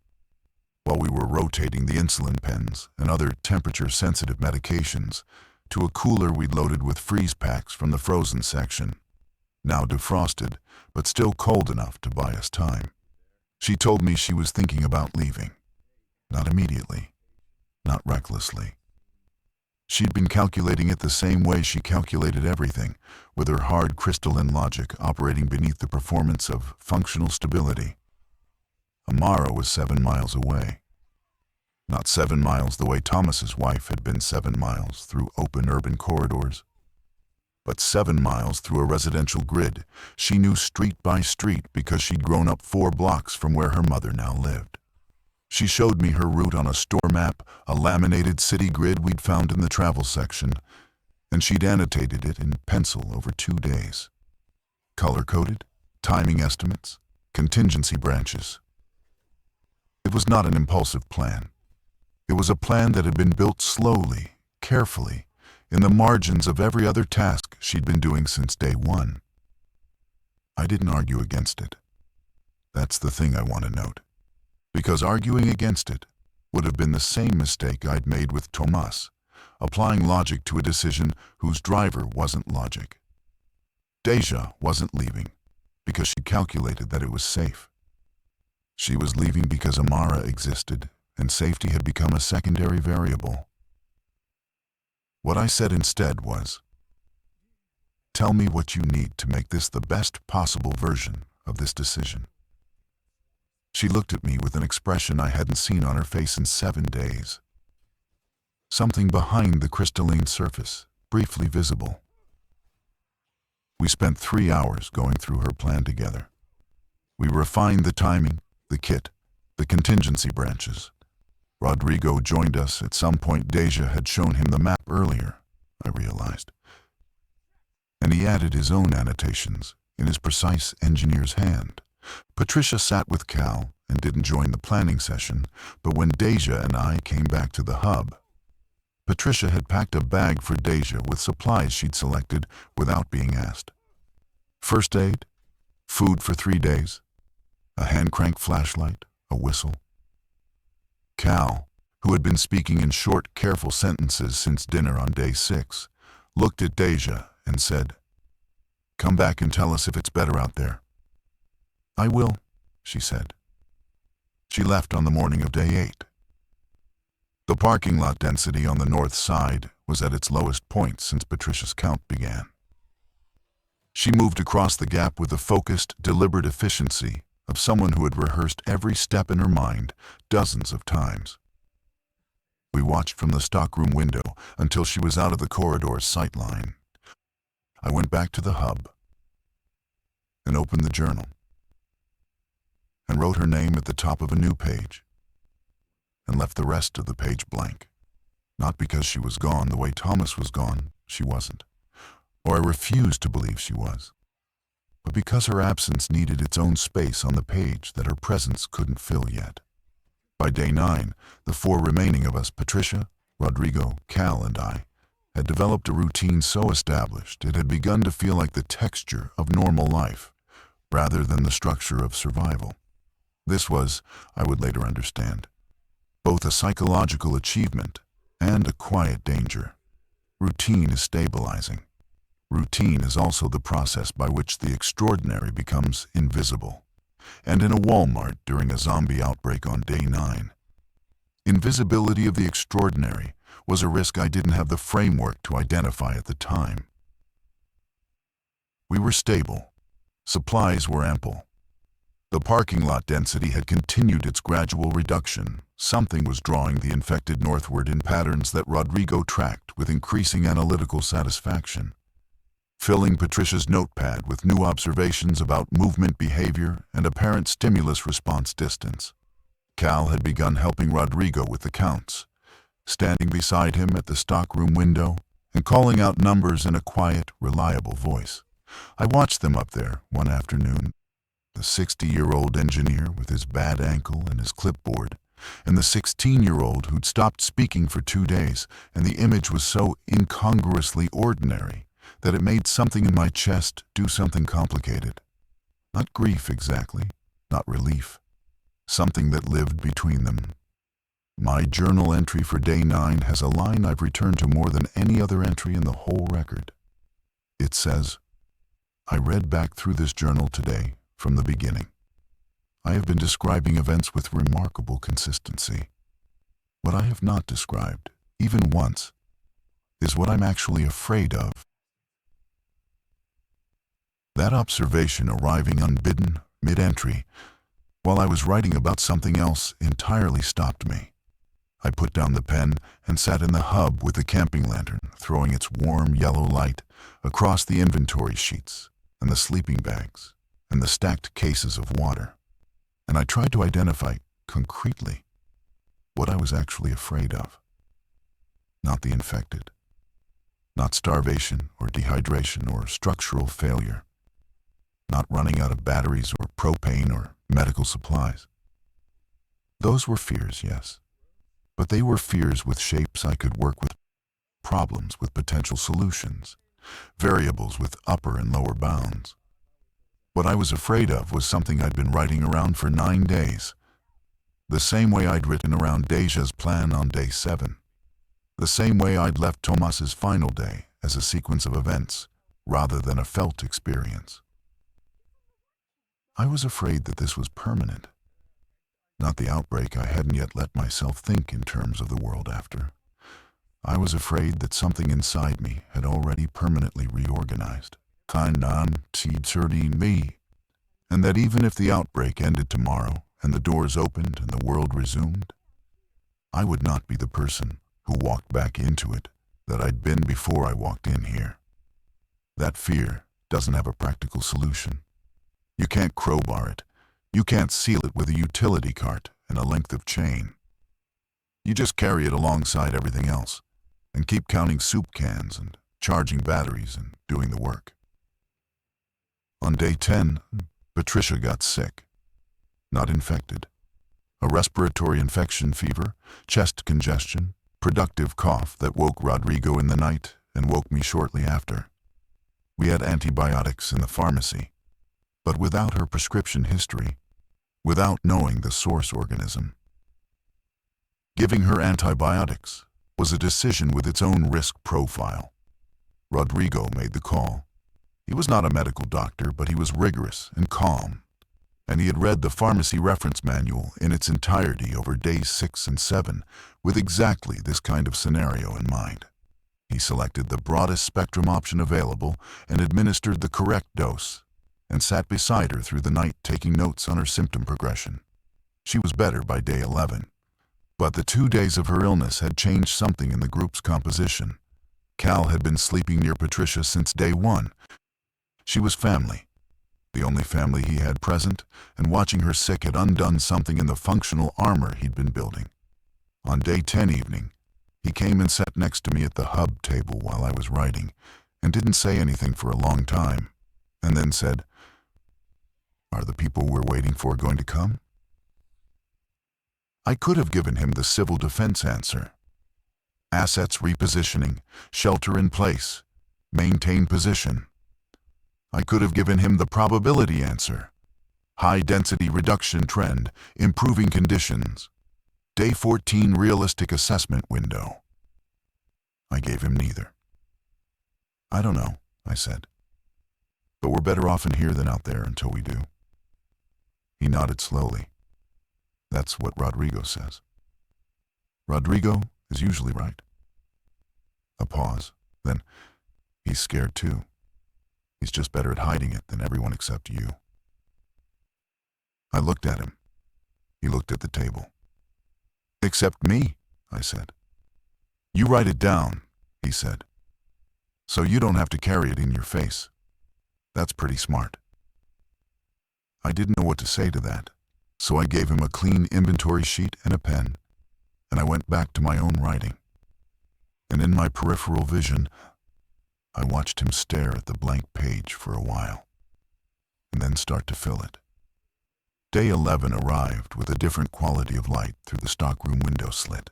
while we were rotating the insulin pens and other temperature-sensitive medications to a cooler we'd loaded with freeze packs from the frozen section, now defrosted, but still cold enough to buy us time. She told me she was thinking about leaving. Not immediately, not recklessly. She'd been calculating it the same way she calculated everything, with her hard crystalline logic operating beneath the performance of functional stability. Amara was 7 miles away. Not 7 miles the way Thomas's wife had been 7 miles through open urban corridors, but 7 miles through a residential grid she knew street by street because she'd grown up 4 blocks from where her mother now lived. She showed me her route on a store map, a laminated city grid we'd found in the travel section, and she'd annotated it in pencil over 2 days. Color-coded, timing estimates, contingency branches. It was not an impulsive plan. It was a plan that had been built slowly, carefully, in the margins of every other task she'd been doing since day 1. I didn't argue against it. That's the thing I want to note. Because arguing against it would have been the same mistake I'd made with Tomas, applying logic to a decision whose driver wasn't logic. Deja wasn't leaving because she calculated that it was safe. She was leaving because Amara existed and safety had become a secondary variable. What I said instead was, "Tell me what you need to make this the best possible version of this decision." She looked at me with an expression I hadn't seen on her face in 7 days. Something behind the crystalline surface, briefly visible. We spent 3 hours going through her plan together. We refined the timing, the kit, the contingency branches. Rodrigo joined us at some point. Deja had shown him the map earlier, I realized. And he added his own annotations in his precise engineer's hand. Patricia sat with Cal and didn't join the planning session, but when Deja and I came back to the hub, Patricia had packed a bag for Deja with supplies she'd selected without being asked. First aid, food for 3 days, a hand-crank flashlight, a whistle. Cal, who had been speaking in short, careful sentences since dinner on day 6, looked at Deja and said, "Come back and tell us if it's better out there." "I will," she said. She left on the morning of day 8. The parking lot density on the north side was at its lowest point since Patricia's count began. She moved across the gap with the focused, deliberate efficiency of someone who had rehearsed every step in her mind dozens of times. We watched from the stockroom window until she was out of the corridor's sight line. I went back to the hub and opened the journal and wrote her name at the top of a new page and left the rest of the page blank. Not because she was gone the way Thomas was gone, she wasn't, or I refused to believe she was, but because her absence needed its own space on the page that her presence couldn't fill yet. By day 9, the 4 remaining of us, Patricia, Rodrigo, Cal, and I, had developed a routine so established it had begun to feel like the texture of normal life, rather than the structure of survival. This was, I would later understand, both a psychological achievement and a quiet danger. Routine is stabilizing. Routine is also the process by which the extraordinary becomes invisible. And in a Walmart during a zombie outbreak on day 9, invisibility of the extraordinary was a risk I didn't have the framework to identify at the time. We were stable. Supplies were ample. The parking lot density had continued its gradual reduction. Something was drawing the infected northward in patterns that Rodrigo tracked with increasing analytical satisfaction, filling Patricia's notepad with new observations about movement behavior and apparent stimulus response distance. Cal had begun helping Rodrigo with the counts, standing beside him at the stockroom window and calling out numbers in a quiet, reliable voice. I watched them up there one afternoon, the 60-year-old engineer with his bad ankle and his clipboard, and the 16-year-old who'd stopped speaking for 2 days, and the image was so incongruously ordinary that it made something in my chest do something complicated. Not grief exactly, not relief. Something that lived between them. My journal entry for day 9 has a line I've returned to more than any other entry in the whole record. It says, "I read back through this journal today, from the beginning. I have been describing events with remarkable consistency. What I have not described, even once, is what I'm actually afraid of." That observation arriving unbidden, mid-entry, while I was writing about something else, entirely stopped me. I put down the pen and sat in the hub with the camping lantern, throwing its warm yellow light across the inventory sheets and the sleeping bags and the stacked cases of water. And I tried to identify, concretely, what I was actually afraid of. Not the infected. Not starvation or dehydration or structural failure. Not running out of batteries or propane or medical supplies. Those were fears, yes. But they were fears with shapes I could work with, problems with potential solutions, variables with upper and lower bounds. What I was afraid of was something I'd been writing around for 9 days. The same way I'd written around Deja's plan on day 7. The same way I'd left Tomas's final day as a sequence of events, rather than a felt experience. I was afraid that this was permanent. Not the outbreak. I hadn't yet let myself think in terms of the world after. I was afraid that something inside me had already permanently reorganized. Me. And that even if the outbreak ended tomorrow and the doors opened and the world resumed, I would not be the person who walked back into it that I'd been before I walked in here. That fear doesn't have a practical solution. You can't crowbar it. You can't seal it with a utility cart and a length of chain. You just carry it alongside everything else. and keep counting soup cans and charging batteries and doing the work. On day 10, Patricia got sick. Not infected. A respiratory infection fever, chest congestion, productive cough that woke Rodrigo in the night and woke me shortly after. We had antibiotics in the pharmacy, but without her prescription history, without knowing the source organism. Giving her antibiotics was a decision with its own risk profile. Rodrigo made the call. He was not a medical doctor, but he was rigorous and calm, and he had read the pharmacy reference manual in its entirety over days 6 and 7 with exactly this kind of scenario in mind. He selected the broadest spectrum option available and administered the correct dose, and sat beside her through the night taking notes on her symptom progression. She was better by day 11. But the 2 days of her illness had changed something in the group's composition. Cal had been sleeping near Patricia since day 1. She was family, the only family he had present, and watching her sick had undone something in the functional armor he'd been building. On day 10 evening, he came and sat next to me at the hub table while I was writing, and didn't say anything for a long time, and then said, "Are the people we're waiting for going to come?" I could have given him the civil defense answer. Assets repositioning, shelter in place, maintain position. I could have given him the probability answer. High density reduction trend, improving conditions. Day 14 realistic assessment window. I gave him neither. "I don't know," I said. "But we're better off in here than out there until we do." He nodded slowly. "That's what Rodrigo says." "Rodrigo is usually right." A pause. Then, "He's scared too. He's just better at hiding it than everyone except you." I looked at him. He looked at the table. "Except me," I said. "You write it down," he said. "So you don't have to carry it in your face. That's pretty smart." I didn't know what to say to that, so I gave him a clean inventory sheet and a pen, and I went back to my own writing. And in my peripheral vision, I watched him stare at the blank page for a while, and then start to fill it. Day 11 arrived with a different quality of light through the stockroom window slit.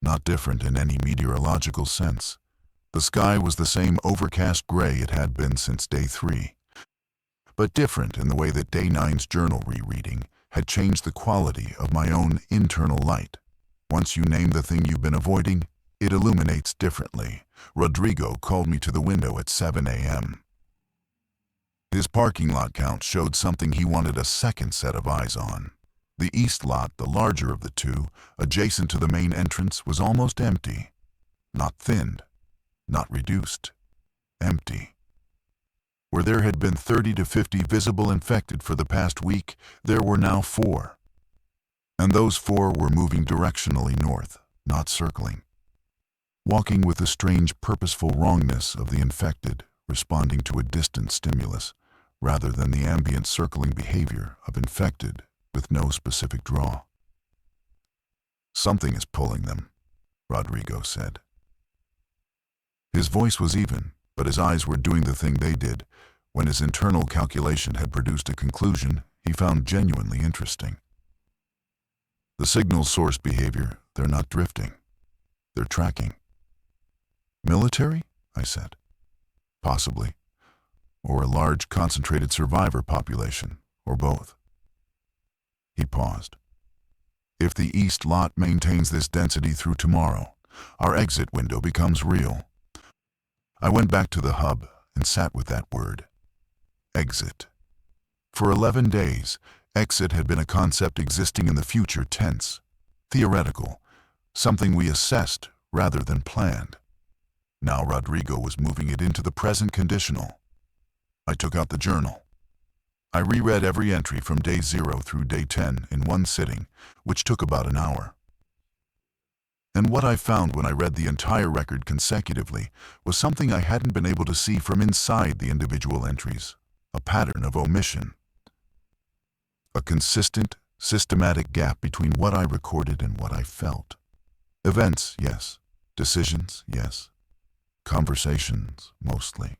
Not different in any meteorological sense. The sky was the same overcast gray it had been since day 3, but different in the way that day 9's journal rereading had changed the quality of my own internal light. Once you name the thing you've been avoiding, it illuminates differently. Rodrigo called me to the window at 7 a.m. His parking lot count showed something he wanted a second set of eyes on. The east lot, the larger of the two, adjacent to the main entrance, was almost empty. Not thinned, not reduced, empty. Where there had been 30 to 50 visible infected for the past week, there were now 4. And those 4 were moving directionally north, not circling. Walking with the strange purposeful wrongness of the infected, responding to a distant stimulus, rather than the ambient circling behavior of infected with no specific draw. "Something is pulling them," Rodrigo said. His voice was even, but his eyes were doing the thing they did when his internal calculation had produced a conclusion he found genuinely interesting. "The signal source behavior, they're not drifting. They're tracking." "Military?" I said. "Possibly. Or a large concentrated survivor population, or both." He paused. "If the east lot maintains this density through tomorrow, our exit window becomes real." I went back to the hub and sat with that word. Exit. For 11 days, exit had been a concept existing in the future tense, theoretical, something we assessed rather than planned. Now Rodrigo was moving it into the present conditional. I took out the journal. I reread every entry from day 0 through day 10 in one sitting, which took about an hour. And what I found when I read the entire record consecutively was something I hadn't been able to see from inside the individual entries, a pattern of omission. A consistent, systematic gap between what I recorded and what I felt. Events, yes, Decisions, yes. Conversations, mostly.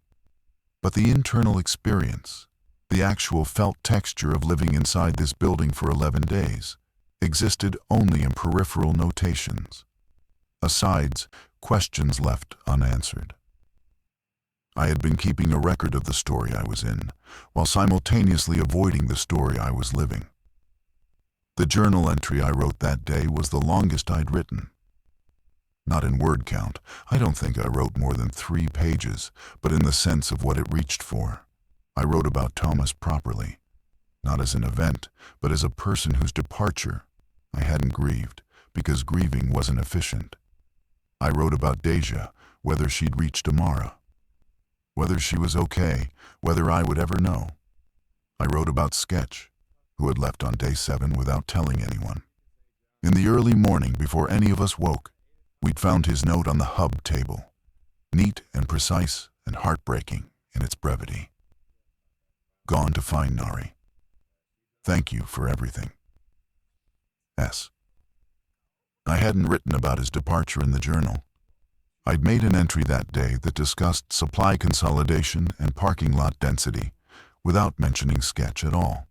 But the internal experience, the actual felt texture of living inside this building for 11 days, existed only in peripheral notations. Asides, questions left unanswered. I had been keeping a record of the story I was in, while simultaneously avoiding the story I was living. The journal entry I wrote that day was the longest I'd written. Not in word count, I don't think I wrote more than 3 pages, but in the sense of what it reached for. I wrote about Thomas properly, not as an event, but as a person whose departure I hadn't grieved, because grieving wasn't efficient. I wrote about Deja, whether she'd reached Amara, whether she was okay, whether I would ever know. I wrote about Sketch, who had left on day 7 without telling anyone. In the early morning, before any of us woke, we'd found his note on the hub table, neat and precise and heartbreaking in its brevity. Gone to find Nari. Thank you for everything. S. I hadn't written about his departure in the journal. I'd made an entry that day that discussed supply consolidation and parking lot density without mentioning Sketch at all.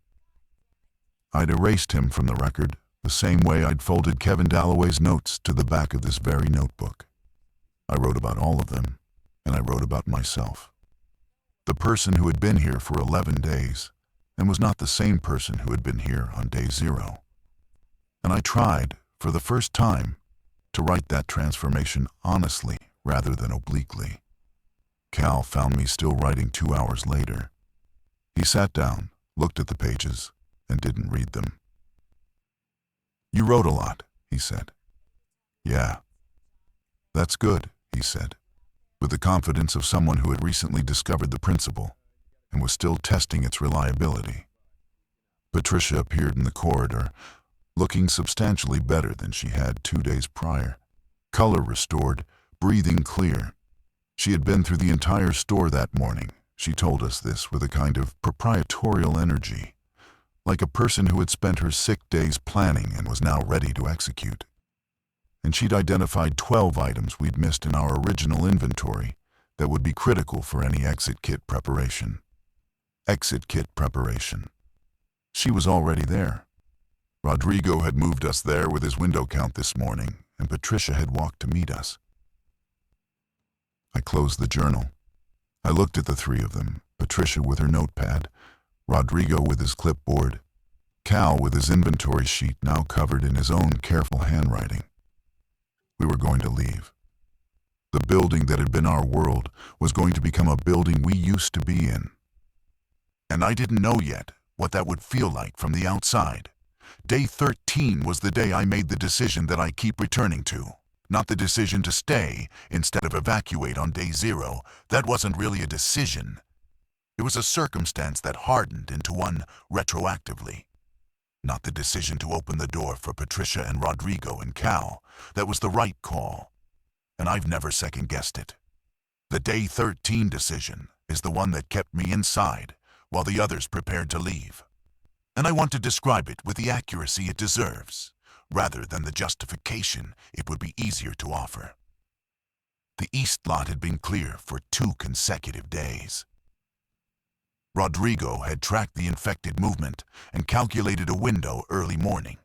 I'd erased him from the record the same way I'd folded Kevin Dalloway's notes to the back of this very notebook. I wrote about all of them, and I wrote about myself. The person who had been here for 11 days, and was not the same person who had been here on day 0. And I tried, for the first time, to write that transformation honestly rather than obliquely. Cal found me still writing 2 hours later. He sat down, looked at the pages, and didn't read them. You wrote a lot, he said. Yeah. That's good, he said, with the confidence of someone who had recently discovered the principle and was still testing its reliability. Patricia appeared in the corridor, looking substantially better than she had 2 days prior. Color restored, breathing clear. She had been through the entire store that morning. She told us this with a kind of proprietorial energy, like a person who had spent her sick days planning and was now ready to execute. And she'd identified 12 items we'd missed in our original inventory that would be critical for any exit kit preparation. Exit kit preparation. She was already there. Rodrigo had moved us there with his window count this morning, and Patricia had walked to meet us. I closed the journal. I looked at the 3 of them, Patricia with her notepad, Rodrigo with his clipboard, Cal with his inventory sheet now covered in his own careful handwriting. We were going to leave. The building that had been our world was going to become a building we used to be in. And I didn't know yet what that would feel like from the outside. Day 13 was the day I made the decision that I keep returning to. Not the decision to stay instead of evacuate on day 0. That wasn't really a decision. It was a circumstance that hardened into one retroactively. Not the decision to open the door for Patricia and Rodrigo and Cal. That was the right call, and I've never second-guessed it. The day 13 decision is the one that kept me inside while the others prepared to leave. And I want to describe it with the accuracy it deserves, rather than the justification it would be easier to offer. The east lot had been clear for 2 consecutive days. Rodrigo had tracked the infected movement and calculated a window early morning.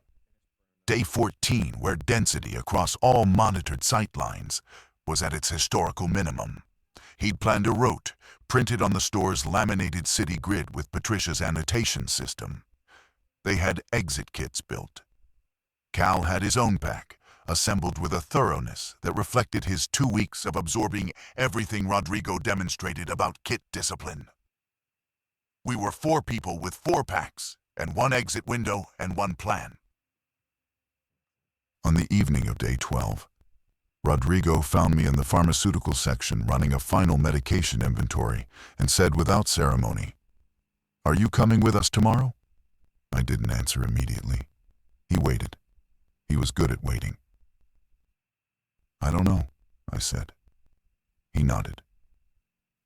Day 14, where density across all monitored sight lines was at its historical minimum. He'd planned a route printed on the store's laminated city grid with Patricia's annotation system. They had exit kits built. Cal had his own pack, assembled with a thoroughness that reflected his 2 weeks of absorbing everything Rodrigo demonstrated about kit discipline. We were 4 people with 4 packs, and 1 exit window and 1 plan. On the evening of day 12, Rodrigo found me in the pharmaceutical section running a final medication inventory and said without ceremony, "Are you coming with us tomorrow?" I didn't answer immediately. He waited. He was good at waiting. "I don't know," I said. He nodded.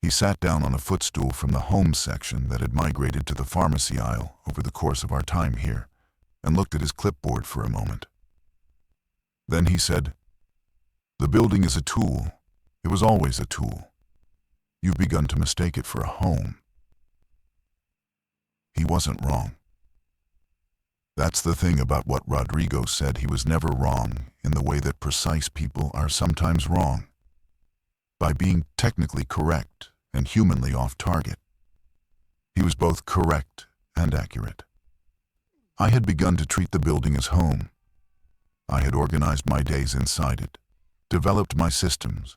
He sat down on a footstool from the home section that had migrated to the pharmacy aisle over the course of our time here, and looked at his clipboard for a moment. Then he said, The building is a tool. It was always a tool. You've begun to mistake it for a home. He wasn't wrong. That's the thing about what Rodrigo said. He was never wrong in the way that precise people are sometimes wrong, by being technically correct and humanly off target. He was both correct and accurate. I had begun to treat the building as home. I had organized my days inside it, developed my systems,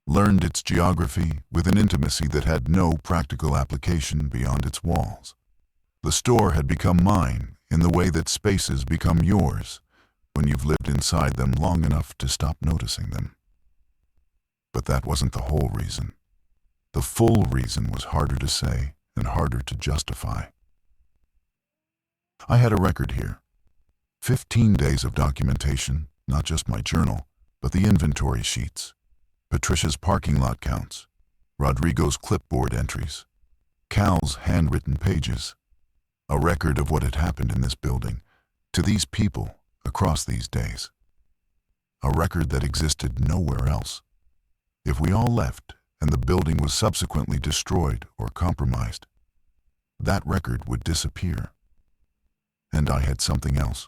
learned its geography with an intimacy that had no practical application beyond its walls. The store had become mine in the way that spaces become yours when you've lived inside them long enough to stop noticing them. But that wasn't the whole reason. The full reason was harder to say and harder to justify. I had a record here. 15 days of documentation, not just my journal, but the inventory sheets, Patricia's parking lot counts, Rodrigo's clipboard entries, Cal's handwritten pages, a record of what had happened in this building, to these people, across these days. A record that existed nowhere else. If we all left, and the building was subsequently destroyed or compromised, that record would disappear. And I had something else.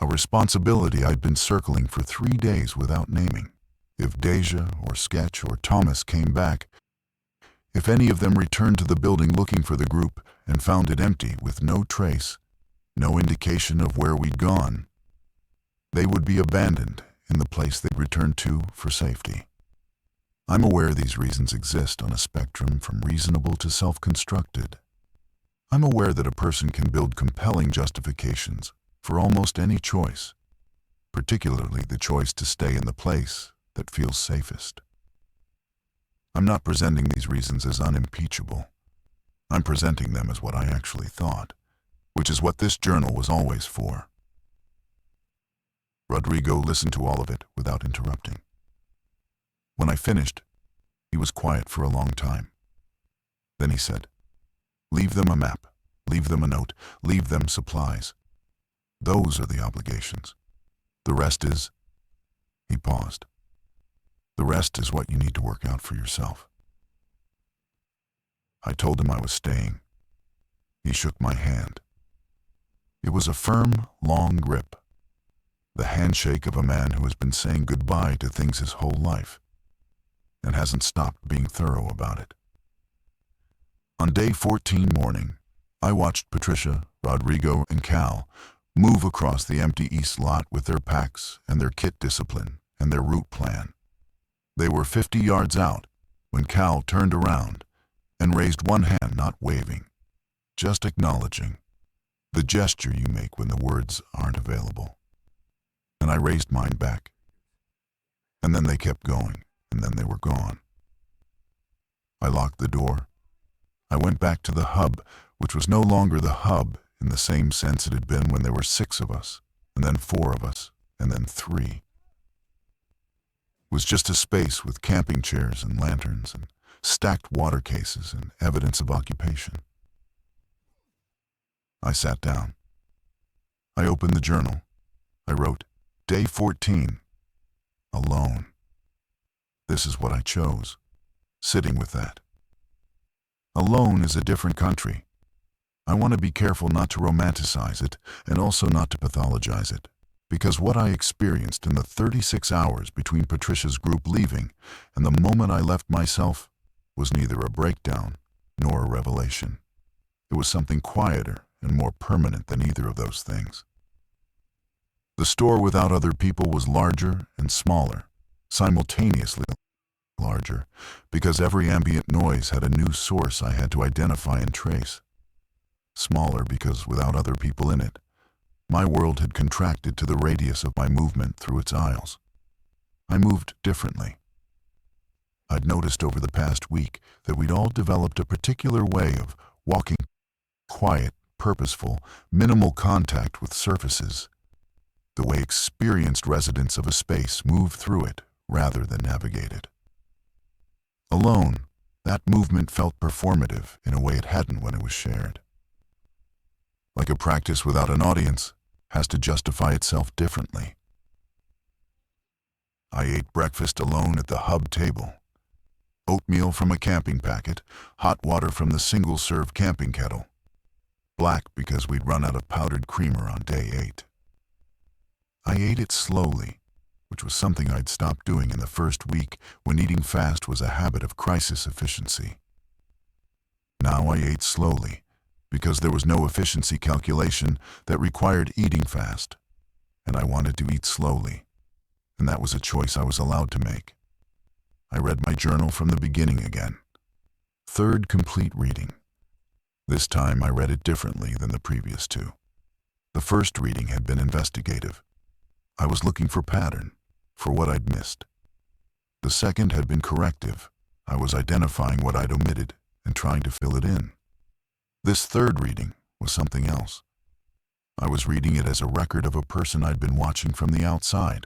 A responsibility I'd been circling for 3 days without naming. If Deja or Sketch or Thomas came back, if any of them returned to the building looking for the group and found it empty with no trace, no indication of where we'd gone, they would be abandoned in the place they'd returned to for safety. I'm aware these reasons exist on a spectrum from reasonable to self-constructed. I'm aware that a person can build compelling justifications for almost any choice, particularly the choice to stay in the place that feels safest. I'm not presenting these reasons as unimpeachable. I'm presenting them as what I actually thought, which is what this journal was always for. Rodrigo listened to all of it without interrupting. When I finished, he was quiet for a long time. Then he said, "Leave them a map, leave them a note, leave them supplies. Those are the obligations. The rest is..." He paused. "The rest is what you need to work out for yourself." I told him I was staying. He shook my hand. It was a firm, long grip. The handshake of a man who has been saying goodbye to things his whole life and hasn't stopped being thorough about it. On day 14 morning, I watched Patricia, Rodrigo, and Cal move across the empty east lot with their packs and their kit discipline and their route plan. They were 50 yards out when Cal turned around and raised one hand, not waving, just acknowledging, the gesture you make when the words aren't available. And I raised mine back. And then they kept going, and then they were gone. I locked the door. I went back to the hub, which was no longer the hub in the same sense it had been when there were 6 of us, and then 4 of us, and then 3. It was just a space with camping chairs and lanterns and stacked water cases and evidence of occupation. I sat down. I opened the journal. I wrote, Day 14, alone. This is what I chose, sitting with that. Alone is a different country. I want to be careful not to romanticize it and also not to pathologize it, because what I experienced in the 36 hours between Patricia's group leaving and the moment I left myself was neither a breakdown nor a revelation. It was something quieter and more permanent than either of those things. The store without other people was larger and smaller, simultaneously larger, because every ambient noise had a new source I had to identify and trace. Smaller because without other people in it, my world had contracted to the radius of my movement through its aisles. I moved differently. I'd noticed over the past week that we'd all developed a particular way of walking, quiet, purposeful, minimal contact with surfaces, the way experienced residents of a space move through it rather than navigate it. Alone, that movement felt performative in a way it hadn't when it was shared. Like a practice without an audience has to justify itself differently. I ate breakfast alone at the hub table. Oatmeal from a camping packet, hot water from the single-serve camping kettle. Black because we'd run out of powdered creamer on day 8. I ate it slowly, which was something I'd stopped doing in the first week when eating fast was a habit of crisis efficiency. Now I ate slowly because there was no efficiency calculation that required eating fast, and I wanted to eat slowly, and that was a choice I was allowed to make. I read my journal from the beginning again. 3rd complete reading. This time I read it differently than the previous 2. The first reading had been investigative. I was looking for pattern, for what I'd missed. The second had been corrective. I was identifying what I'd omitted and trying to fill it in. This 3rd reading was something else. I was reading it as a record of a person I'd been watching from the outside,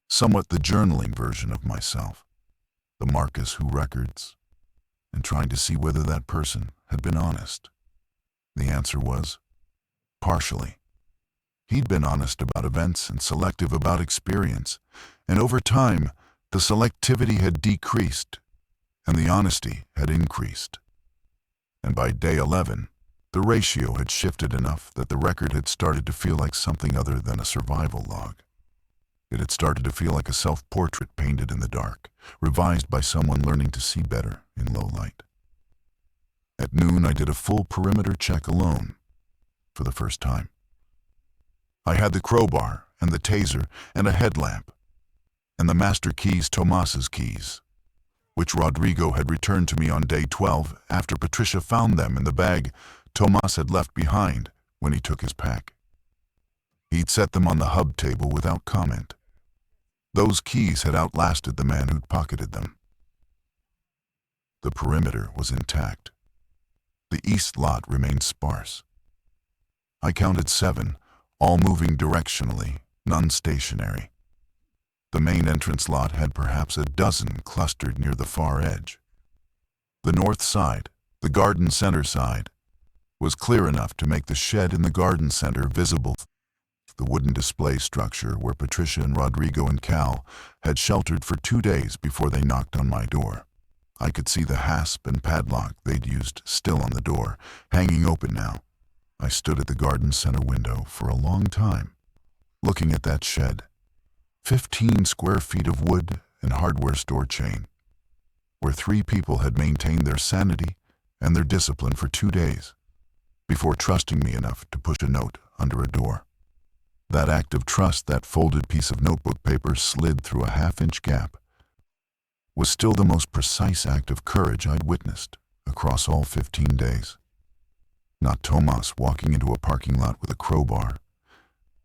somewhat the journaling version of myself, the Marcus who records, and trying to see whether that person had been honest. The answer was, partially. He'd been honest about events and selective about experience, and over time, the selectivity had decreased, and the honesty had increased. And by day 11, the ratio had shifted enough that the record had started to feel like something other than a survival log. It had started to feel like a self-portrait painted in the dark, revised by someone learning to see better in low light. At noon, I did a full perimeter check alone, for the first time. I had the crowbar and the taser and a headlamp, and the master keys, Tomas's keys, which Rodrigo had returned to me on day 12 after Patricia found them in the bag Tomas had left behind when he took his pack. He'd set them on the hub table without comment. Those keys had outlasted the man who'd pocketed them. The perimeter was intact. The east lot remained sparse. I counted 7, all moving directionally, none stationary. The main entrance lot had perhaps a dozen clustered near the far edge. The north side, the garden center side, was clear enough to make the shed in the garden center visible. The wooden display structure where Patricia and Rodrigo and Cal had sheltered for 2 days before they knocked on my door. I could see the hasp and padlock they'd used still on the door, hanging open now. I stood at the garden center window for a long time, looking at that shed. 15 square feet of wood and hardware store chain, where 3 people had maintained their sanity and their discipline for 2 days, before trusting me enough to push a note under a door. That act of trust, that folded piece of notebook paper slid through a half-inch gap, was still the most precise act of courage I'd witnessed across all 15 days. Not Tomas walking into a parking lot with a crowbar,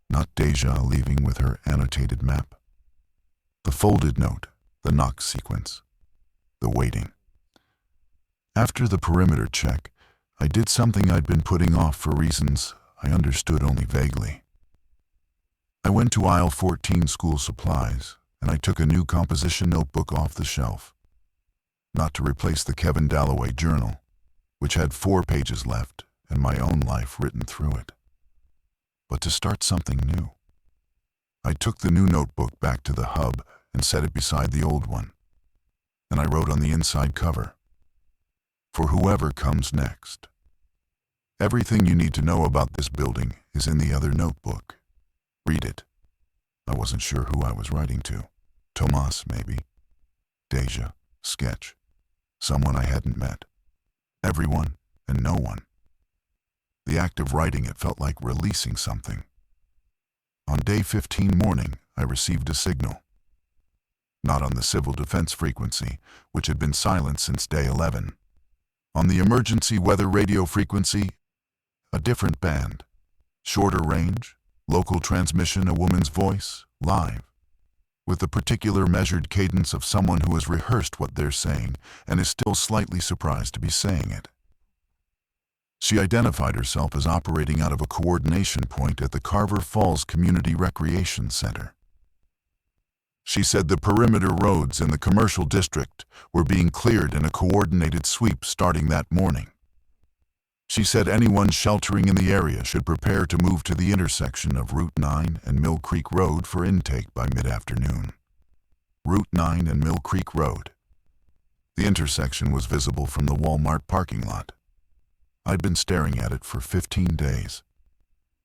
not Deja leaving with her annotated map. The folded note, the knock sequence, the waiting. After the perimeter check, I did something I'd been putting off for reasons I understood only vaguely. I went to aisle 14 school supplies, and I took a new composition notebook off the shelf. Not to replace the Kevin Dalloway journal, which had 4 pages left and my own life written through it, but to start something new. I took the new notebook back to the hub and set it beside the old one, and I wrote on the inside cover, "For whoever comes next. Everything you need to know about this building is in the other notebook. Read it." I wasn't sure who I was writing to. Tomas, maybe. Deja, sketch. Someone I hadn't met. Everyone and no one. The act of writing it felt like releasing something. On day 15 morning, I received a signal. Not on the civil defense frequency, which had been silent since day 11. On the emergency weather radio frequency, a different band. Shorter range, local transmission, a woman's voice, live, with the particular measured cadence of someone who has rehearsed what they're saying and is still slightly surprised to be saying it. She identified herself as operating out of a coordination point at the Carver Falls Community Recreation Center. She said the perimeter roads in the commercial district were being cleared in a coordinated sweep starting that morning. She said anyone sheltering in the area should prepare to move to the intersection of Route 9 and Mill Creek Road for intake by mid-afternoon. Route 9 and Mill Creek Road. The intersection was visible from the Walmart parking lot. I'd been staring at it for 15 days.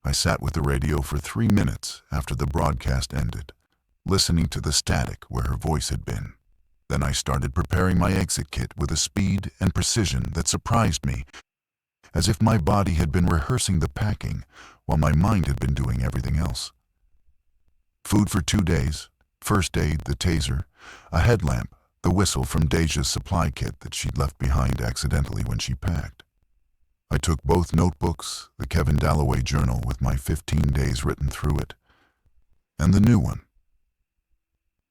I sat with the radio for 3 minutes after the broadcast ended, listening to the static where her voice had been. Then I started preparing my exit kit with a speed and precision that surprised me, as if my body had been rehearsing the packing while my mind had been doing everything else. Food for 2 days, first aid, the taser, a headlamp, the whistle from Deja's supply kit that she'd left behind accidentally when she packed. I took both notebooks, the Kevin Dalloway journal with my 15 days written through it, and the new one,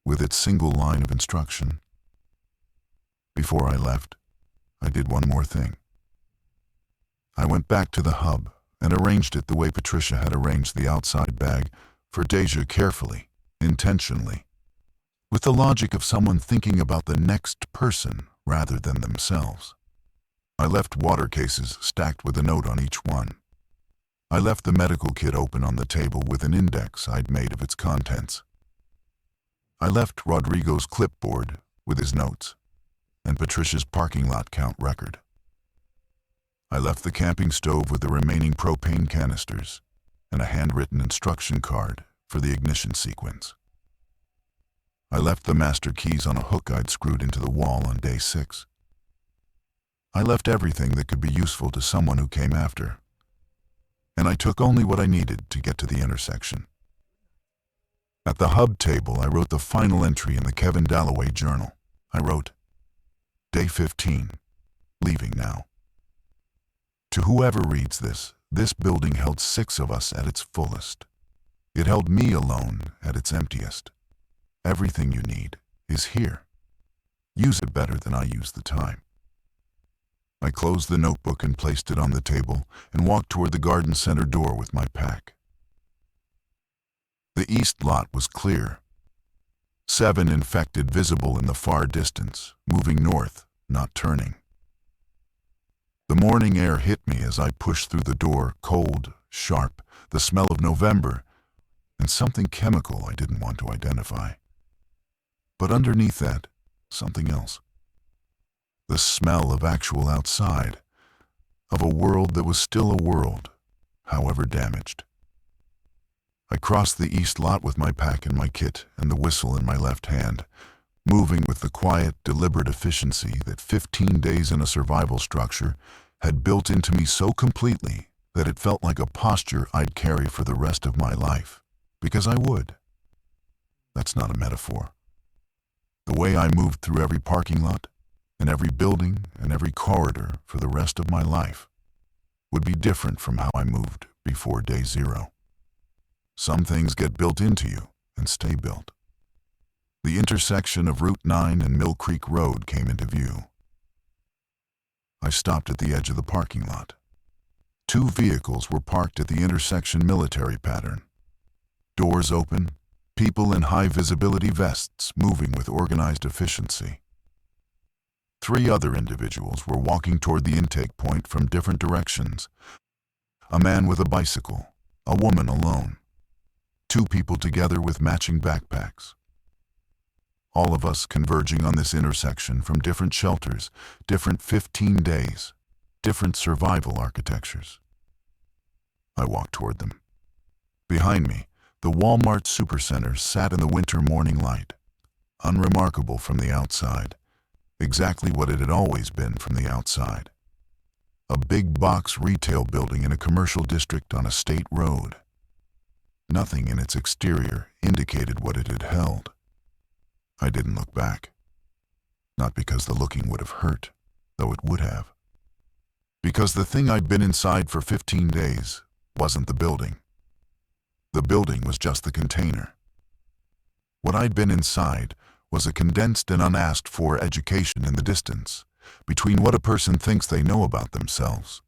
with its single line of instruction. Before I left, I did one more thing. I went back to the hub and arranged it the way Patricia had arranged the outside bag for Deja, carefully, intentionally, with the logic of someone thinking about the next person rather than themselves. I left water cases stacked with a note on each one. I left the medical kit open on the table with an index I'd made of its contents. I left Rodrigo's clipboard with his notes and Patricia's parking lot count record. I left the camping stove with the remaining propane canisters and a handwritten instruction card for the ignition sequence. I left the master keys on a hook I'd screwed into the wall on day 6. I left everything that could be useful to someone who came after, and I took only what I needed to get to the intersection. At the hub table, I wrote the final entry in the Kevin Dalloway journal. I wrote, Day 15, leaving now. To whoever reads this building held 6 of us at its fullest. It held me alone at its emptiest. Everything you need is here. Use it better than I use the time. I closed the notebook and placed it on the table and walked toward the garden center door with my pack. The east lot was clear. 7 infected visible in the far distance, moving north, not turning. The morning air hit me as I pushed through the door, cold, sharp, the smell of November, and something chemical I didn't want to identify. But underneath that, something else. The smell of actual outside, of a world that was still a world, however damaged. I crossed the east lot with my pack and my kit and the whistle in my left hand, moving with the quiet, deliberate efficiency that 15 days in a survival structure had built into me so completely that it felt like a posture I'd carry for the rest of my life, because I would. That's not a metaphor. The way I moved through every parking lot, and every building and every corridor for the rest of my life would be different from how I moved before day 0. Some things get built into you and stay built. The intersection of Route 9 and Mill Creek Road came into view. I stopped at the edge of the parking lot. 2 vehicles were parked at the intersection, military pattern. Doors open, people in high-visibility vests moving with organized efficiency. 3 other individuals were walking toward the intake point from different directions. A man with a bicycle, a woman alone. 2 people together with matching backpacks. All of us converging on this intersection from different shelters, different 15 days, different survival architectures. I walked toward them. Behind me, the Walmart Supercenter sat in the winter morning light, unremarkable from the outside, exactly what it had always been from the outside. A big box retail building in a commercial district on a state road. Nothing in its exterior indicated what it had held. I didn't look back. Not because the looking would have hurt, though it would have. Because the thing I'd been inside for 15 days wasn't the building. The building was just the container. What I'd been inside was a condensed and unasked for education in the distance between what a person thinks they know about themselves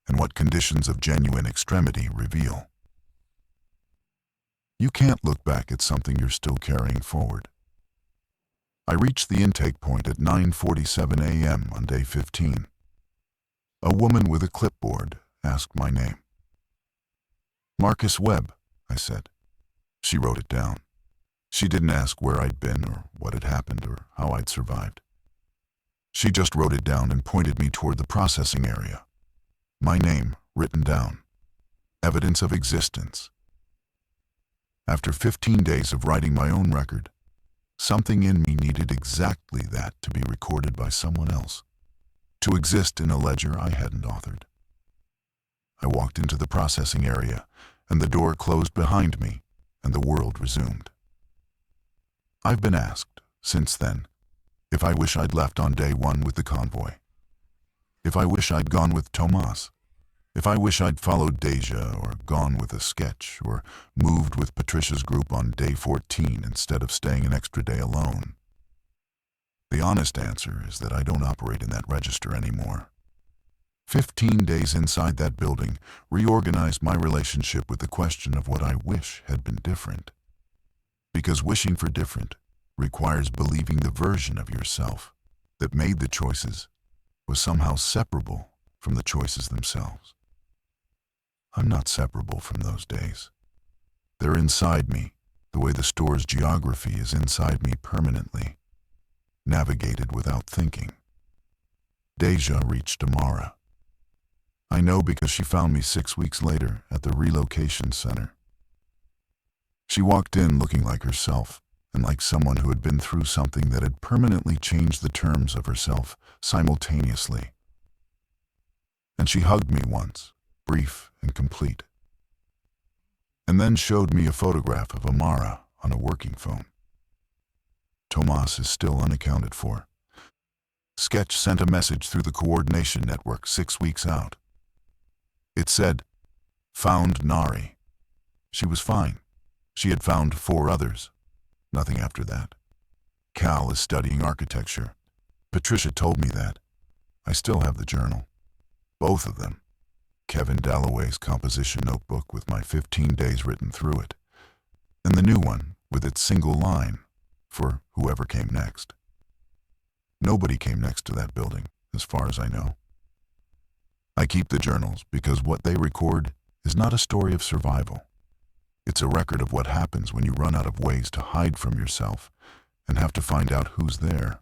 and what conditions of genuine extremity reveal. You can't look back at something you're still carrying forward. I reached the intake point at 9:47 a.m. on day 15. A woman with a clipboard asked my name. Marcus Webb, I said. She wrote it down. She didn't ask where I'd been or what had happened or how I'd survived. She just wrote it down and pointed me toward the processing area. My name written down. Evidence of existence. After 15 days of writing my own record, something in me needed exactly that to be recorded by someone else, to exist in a ledger I hadn't authored. I walked into the processing area, and the door closed behind me, and the world resumed. I've been asked, since then, if I wish I'd left on day one with the convoy. If I wish I'd gone with Tomas. If I wish I'd followed Deja or gone with a sketch or moved with Patricia's group on day 14 instead of staying an extra day alone. The honest answer is that I don't operate in that register anymore. 15 days inside that building reorganized my relationship with the question of what I wish had been different. Because wishing for different requires believing the version of yourself that made the choices was somehow separable from the choices themselves. I'm not separable from those days. They're inside me, the way the store's geography is inside me permanently, navigated without thinking. Deja reached Amara. I know because she found me 6 weeks later at the relocation center. She walked in looking like herself and like someone who had been through something that had permanently changed the terms of herself simultaneously. And she hugged me once, brief and complete, and then showed me a photograph of Amara on a working phone. Tomas is still unaccounted for. Sketch sent a message through the coordination network 6 weeks out. It said, "Found Nari." She was fine. She had found 4 others. Nothing after that. Cal is studying architecture. Patricia told me that. I still have the journal. Both of them. Kevin Dalloway's composition notebook with my 15 days written through it, and the new one with its single line for whoever came next. Nobody came next to that building, as far as I know. I keep the journals because what they record is not a story of survival. It's a record of what happens when you run out of ways to hide from yourself and have to find out who's there.